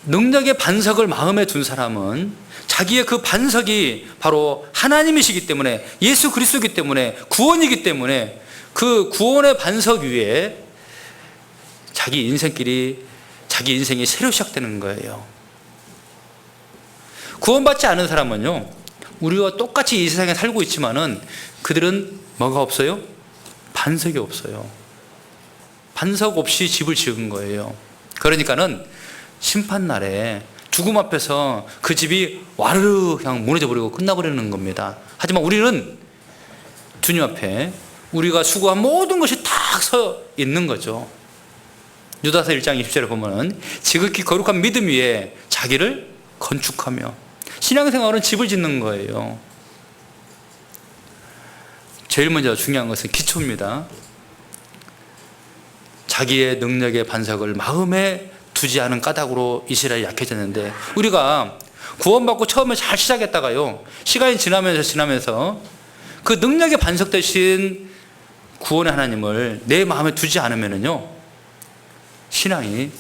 능력의 반석을 마음에 둔 사람은 자기의 그 반석이 바로 하나님이시기 때문에, 예수 그리스도이기 때문에, 구원이기 때문에 그 구원의 반석 위에 자기 인생길이 자기 인생이 새로 시작되는 거예요. 구원받지 않은 사람은요, 우리와 똑같이 이 세상에 살고 있지만은 그들은 뭐가 없어요? 반석이 없어요. 반석 없이 집을 지은 거예요. 그러니까는 심판날에 죽음 앞에서 그 집이 와르르 그냥 무너져 버리고 끝나버리는 겁니다. 하지만 우리는 주님 앞에 우리가 수고한 모든 것이 딱 서 있는 거죠. 유다서 1장 20절에 보면은 지극히 거룩한 믿음 위에 자기를 건축하며, 신앙생활은 집을 짓는 거예요. 제일 먼저 중요한 것은 기초입니다. 자기의 능력의 반석을 마음에 두지 않은 까닭으로 이스라엘이 약해졌는데, 우리가 구원받고 처음에 잘 시작했다가요, 시간이 지나면서 그 능력의 반석 대신 구원의 하나님을 내 마음에 두지 않으면요, 신앙이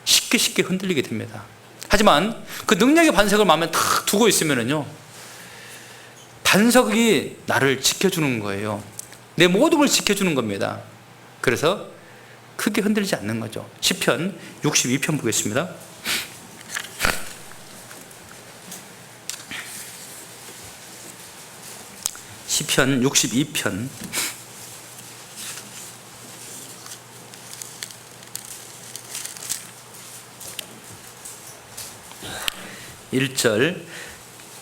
쉽게 흔들리게 됩니다. 하지만 그 능력의 반석을 마음에 탁 두고 있으면요, 반석이 나를 지켜주는 거예요. 내 모든 걸 지켜주는 겁니다. 그래서 크게 흔들리지 않는 거죠. 시편 62편 보겠습니다. 시편 62편 1절,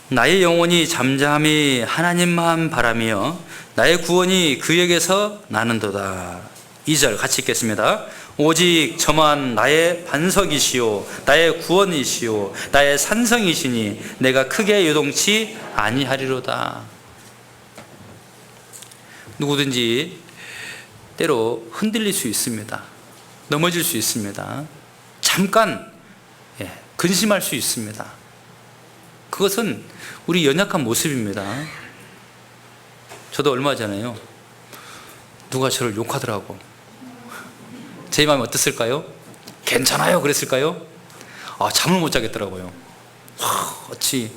나의 영혼이 잠잠히 하나님만 바라며 나의 구원이 그에게서 나는도다. 2절 같이 읽겠습니다. 오직 저만 나의 반석이시오 나의 구원이시오 나의 산성이시니 내가 크게 요동치 아니하리로다. 누구든지 때로 흔들릴 수 있습니다. 넘어질 수 있습니다. 잠깐 근심할 수 있습니다. 그것은 우리 연약한 모습입니다. 저도 얼마 전에요, 누가 저를 욕하더라고. 제 마음이 어땠을까요? 괜찮아요 그랬을까요? 잠을 못 자겠더라고요. 어찌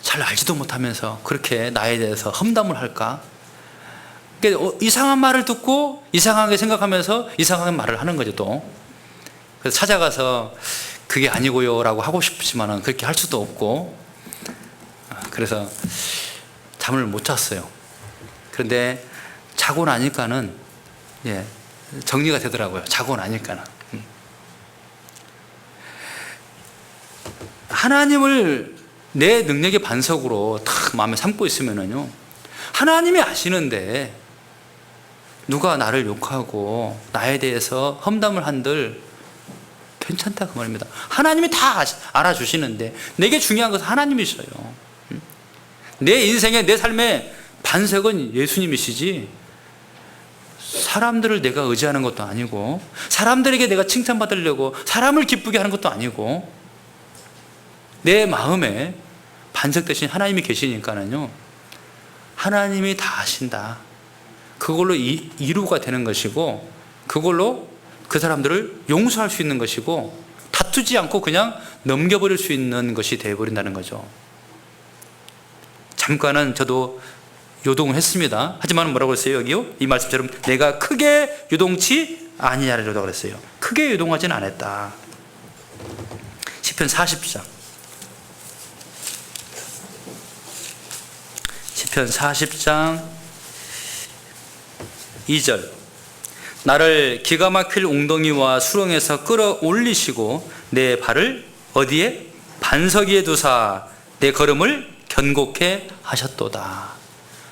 잘 알지도 못하면서 그렇게 나에 대해서 험담을 할까? 이상한 말을 듣고 이상하게 생각하면서 이상하게 말을 하는 거죠. 또 그래서 찾아가서 그게 아니고요 라고 하고 싶지만 그렇게 할 수도 없고, 그래서 잠을 못 잤어요. 그런데 자고 나니까는 정리가 되더라고요. 자고 나니까는. 하나님을 내 능력의 반석으로 딱 마음에 삼고 있으면은요, 하나님이 아시는데 누가 나를 욕하고 나에 대해서 험담을 한들 괜찮다 그 말입니다. 하나님이 다 알아주시는데 내게 중요한 것은 하나님이셔요. 내 인생의 내 삶의 반석은 예수님이시지, 사람들을 내가 의지하는 것도 아니고 사람들에게 내가 칭찬받으려고 사람을 기쁘게 하는 것도 아니고, 내 마음에 반석 대신 하나님이 계시니까는요, 하나님이 다 아신다. 그걸로 이루가 되는 것이고, 그걸로 그 사람들을 용서할 수 있는 것이고, 다투지 않고 그냥 넘겨버릴 수 있는 것이 되어버린다는 거죠. 잠깐은 저도 요동을 했습니다. 하지만 뭐라고 했어요? 여기요? 이 말씀처럼 내가 크게 요동치 아니하리로다 그랬어요. 크게 요동하지는 않았다. 시편 40장 시편 40장 2절, 나를 기가 막힐 웅덩이와 수렁에서 끌어올리시고 내 발을 어디에? 반석 위에 두사 내 걸음을 견고케 하셨도다.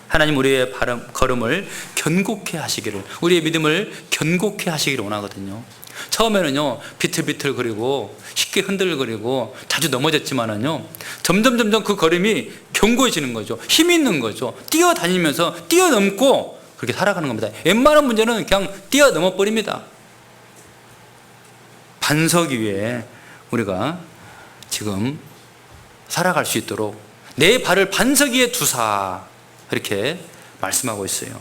하나님 우리의 걸음을 견고케 하시기를, 우리의 믿음을 견고케 하시기를 원하거든요. 처음에는요 비틀비틀거리고 쉽게 흔들거리고 자주 넘어졌지만은요, 점점 그 걸음이 견고해지는 거죠. 힘이 있는 거죠. 뛰어다니면서 뛰어넘고 그렇게 살아가는 겁니다. 웬만한 문제는 그냥 뛰어넘어 버립니다. 반석 위에 우리가 지금 살아갈 수 있도록 내 발을 반석 위에 두사, 이렇게 말씀하고 있어요.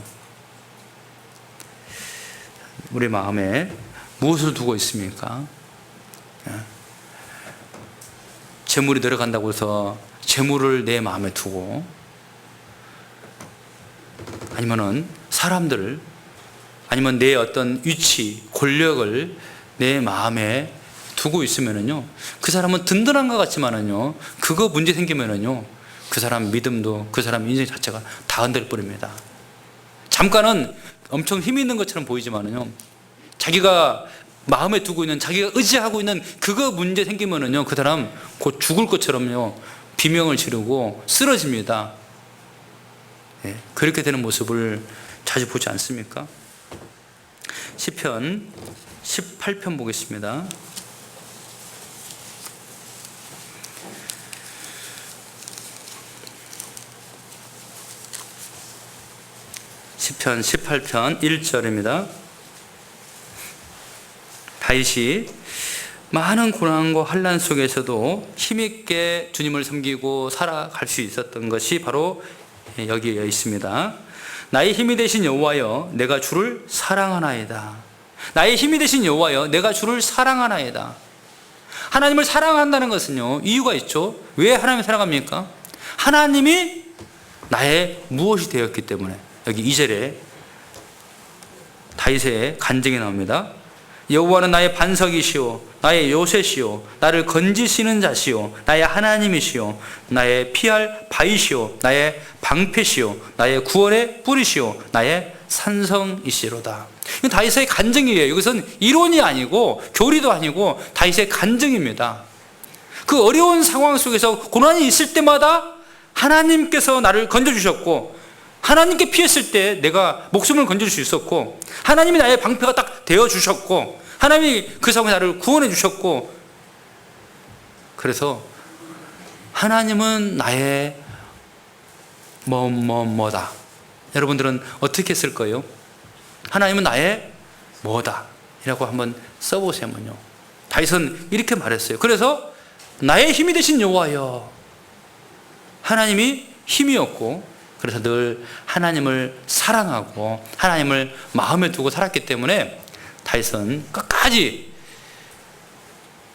우리 마음에 무엇을 두고 있습니까? 재물이 들어간다고 해서 재물을 내 마음에 두고, 아니면은 사람들을, 아니면 내 어떤 위치, 권력을 내 마음에 두고 있으면은요, 그 사람은 든든한 것 같지만은요, 그거 문제 생기면은요, 그 사람 믿음도, 그 사람 인생 자체가 다 흔들 버립니다. 잠깐은 엄청 힘이 있는 것처럼 보이지만은요, 자기가 마음에 두고 있는, 자기가 의지하고 있는 그거 문제 생기면은요, 그 사람 곧 죽을 것처럼요, 비명을 지르고 쓰러집니다. 예, 그렇게 되는 모습을 자주 보지 않습니까? 시편 18편 보겠습니다. 시편 18편 1절입니다. 다윗이 많은 고난과 환난 속에서도 힘있게 주님을 섬기고 살아갈 수 있었던 것이 바로 여기에 있습니다. 나의 힘이 되신 여호와여, 내가 주를 사랑하나이다. 나의 힘이 되신 여호와여, 내가 주를 사랑하나이다. 하나님을 사랑한다는 것은요, 이유가 있죠. 왜 하나님을 사랑합니까? 하나님이 나의 무엇이 되었기 때문에. 여기 2절에 다윗의 간증이 나옵니다. 여호와는 나의 반석이시오, 나의 요새시오, 나를 건지시는 자시오, 나의 하나님이시오, 나의 피할 바위시오, 나의 방패시오, 나의 구원의 뿌리시오, 나의 산성이시로다. 이건 다윗의 간증이에요. 이것은 이론이 아니고 교리도 아니고 다윗의 간증입니다. 그 어려운 상황 속에서 고난이 있을 때마다 하나님께서 나를 건져주셨고, 하나님께 피했을 때 내가 목숨을 건질 수 있었고, 하나님이 나의 방패가 딱 되어주셨고, 하나님이 그 상황에 나를 구원해 주셨고, 그래서 하나님은 나의 뭐다. 여러분들은 어떻게 쓸 거예요? 하나님은 나의 뭐다 이라고 한번 써보세요요. 다윗은 이렇게 말했어요. 그래서 나의 힘이 되신 여호와여, 하나님이 힘이었고, 그래서 늘 하나님을 사랑하고 하나님을 마음에 두고 살았기 때문에 다윗은 끝까지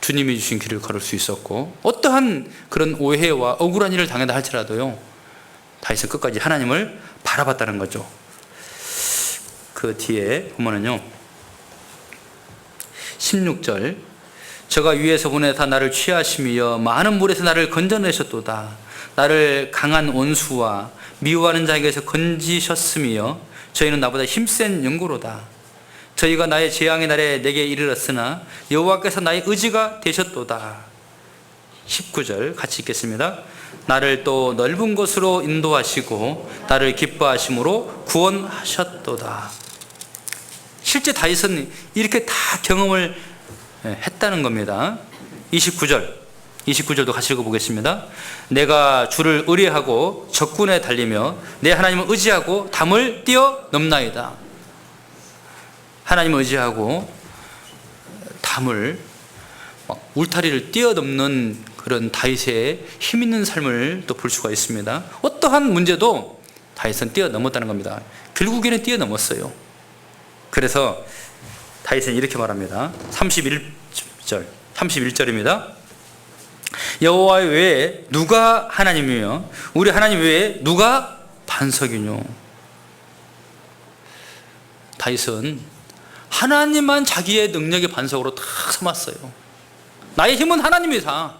주님이 주신 길을 걸을 수 있었고, 어떠한 그런 오해와 억울한 일을 당한다 할지라도요, 다윗은 끝까지 하나님을 바라봤다는 거죠. 그 뒤에 보면은요, 16절, 저가 위에서 보내사 나를 취하심이여 많은 물에서 나를 건져내셨도다. 나를 강한 원수와 미워하는 자에게서 건지셨으며 저희는 나보다 힘센 영구로다. 저희가 나의 재앙의 날에 내게 이르렀으나 여호와께서 나의 의지가 되셨도다. 19절 같이 읽겠습니다. 나를 또 넓은 곳으로 인도하시고 나를 기뻐하심으로 구원하셨도다. 실제 다윗은 이렇게 다 경험을 했다는 겁니다. 29절도 같이 읽어보겠습니다. 내가 주를 의뢰하고 적군에 달리며 내 하나님을 의지하고 담을 뛰어넘나이다. 하나님을 의지하고 담을, 울타리를 뛰어넘는 그런 다윗의 힘 있는 삶을 또 볼 수가 있습니다. 어떠한 문제도 다윗은 뛰어넘었다는 겁니다. 결국에는 뛰어넘었어요. 그래서 다윗은 이렇게 말합니다. 31절입니다. 여호와 외에 누가 하나님이며 우리 하나님 외에 누가 반석이뇨. 다윗은 하나님만 자기의 능력의 반석으로 다 삼았어요. 나의 힘은 하나님이다.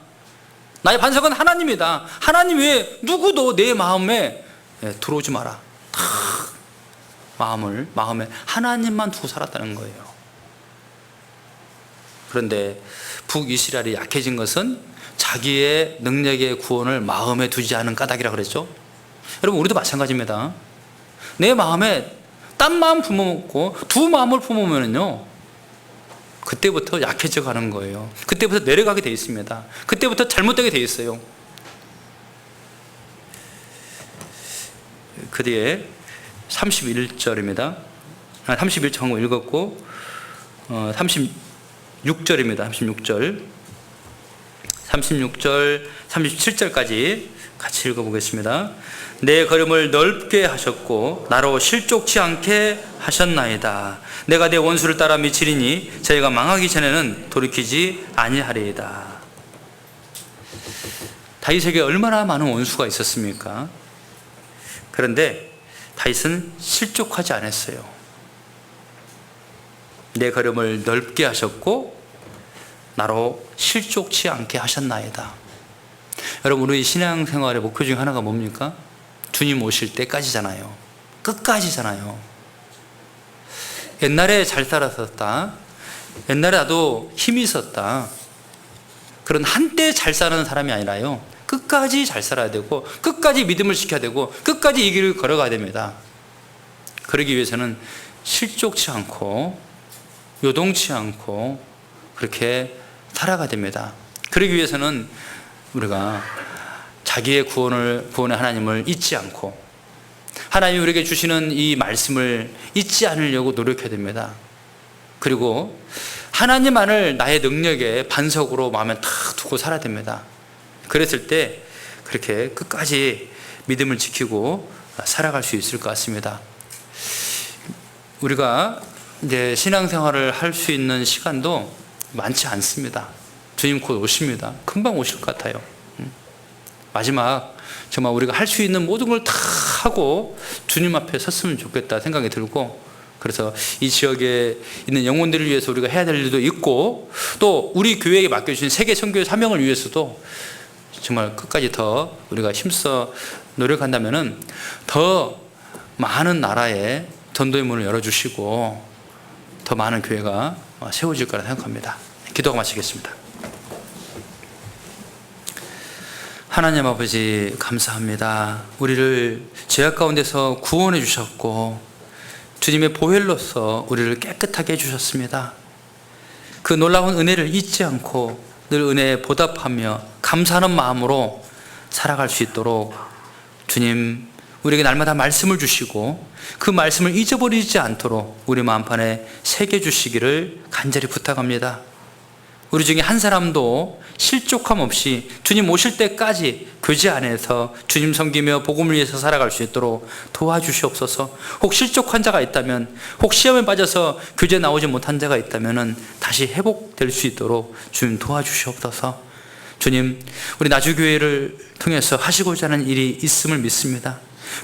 나의 반석은 하나님이다. 하나님 외에 누구도 내 마음에 들어오지 마라. 다 마음에 하나님만 두고 살았다는 거예요. 그런데 북이스라엘이 약해진 것은 자기의 능력의 구원을 마음에 두지 않은 까닭이라고 그랬죠. 여러분, 우리도 마찬가지입니다. 내 마음에 딴 마음 품어먹고 두 마음을 품으면요, 그때부터 약해져 가는 거예요. 그때부터 내려가게 돼 있습니다. 그때부터 잘못되게 돼 있어요. 그 뒤에 31절입니다. 31절 한번 읽었고 36절입니다. 36절 37절까지 같이 읽어보겠습니다. 내 걸음을 넓게 하셨고 나로 실족치 않게 하셨나이다. 내가 내 원수를 따라 미치리니 저희가 망하기 전에는 돌이키지 아니하리이다. 다윗에게 얼마나 많은 원수가 있었습니까? 그런데 다윗은 실족하지 않았어요. 내 걸음을 넓게 하셨고 나로 실족치 않게 하셨나이다. 여러분, 우리 신앙생활의 목표 중 하나가 뭡니까? 주님 오실 때까지잖아요. 끝까지잖아요. 옛날에 잘 살았었다, 옛날에 나도 힘이 있었다, 그런 한때 잘 사는 사람이 아니라요, 끝까지 잘 살아야 되고 끝까지 믿음을 지켜야 되고 끝까지 이 길을 걸어가야 됩니다. 그러기 위해서는 실족치 않고 요동치 않고 그렇게 살아가야 됩니다. 그러기 위해서는 우리가 자기의 구원의 하나님을 잊지 않고 하나님이 우리에게 주시는 이 말씀을 잊지 않으려고 노력해야 됩니다. 그리고 하나님만을 나의 능력의 반석으로 마음에 탁 두고 살아야 됩니다. 그랬을 때 그렇게 끝까지 믿음을 지키고 살아갈 수 있을 것 같습니다. 우리가 이제 신앙생활을 할 수 있는 시간도 많지 않습니다. 주님 곧 오십니다. 금방 오실 것 같아요. 마지막 정말 우리가 할 수 있는 모든 걸 다 하고 주님 앞에 섰으면 좋겠다 생각이 들고, 그래서 이 지역에 있는 영혼들을 위해서 우리가 해야 될 일도 있고, 또 우리 교회에 맡겨주신 세계 선교의 사명을 위해서도 정말 끝까지 더 우리가 힘써 노력한다면은 더 많은 나라에 전도의 문을 열어주시고 더 많은 교회가 세워질 거라 생각합니다. 기도하고 마치겠습니다. 하나님 아버지, 감사합니다. 우리를 죄악 가운데서 구원해 주셨고 주님의 보혈로서 우리를 깨끗하게 해주셨습니다. 그 놀라운 은혜를 잊지 않고 늘 은혜에 보답하며 감사하는 마음으로 살아갈 수 있도록 주님, 우리에게 날마다 말씀을 주시고 그 말씀을 잊어버리지 않도록 우리 마음판에 새겨주시기를 간절히 부탁합니다. 우리 중에 한 사람도 실족함 없이 주님 오실 때까지 교제 안에서 주님 섬기며 복음을 위해서 살아갈 수 있도록 도와주시옵소서. 혹 실족한 자가 있다면, 혹 시험에 빠져서 교제 나오지 못한 자가 있다면 다시 회복될 수 있도록 주님 도와주시옵소서. 주님, 우리 나주교회를 통해서 하시고자 하는 일이 있음을 믿습니다.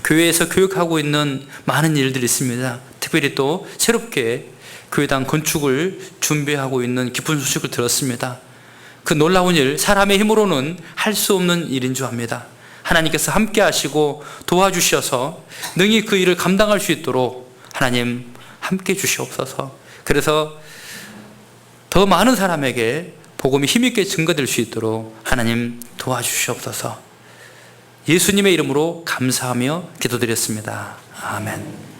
교회에서 교육하고 있는 많은 일들이 있습니다. 특별히 또 새롭게 교회당 건축을 준비하고 있는 기쁜 소식을 들었습니다. 그 놀라운 일, 사람의 힘으로는 할 수 없는 일인 줄 압니다. 하나님께서 함께 하시고 도와주셔서 능히 그 일을 감당할 수 있도록 하나님 함께 주시옵소서. 그래서 더 많은 사람에게 복음이 힘있게 증거될 수 있도록 하나님 도와주시옵소서. 예수님의 이름으로 감사하며 기도드렸습니다. 아멘.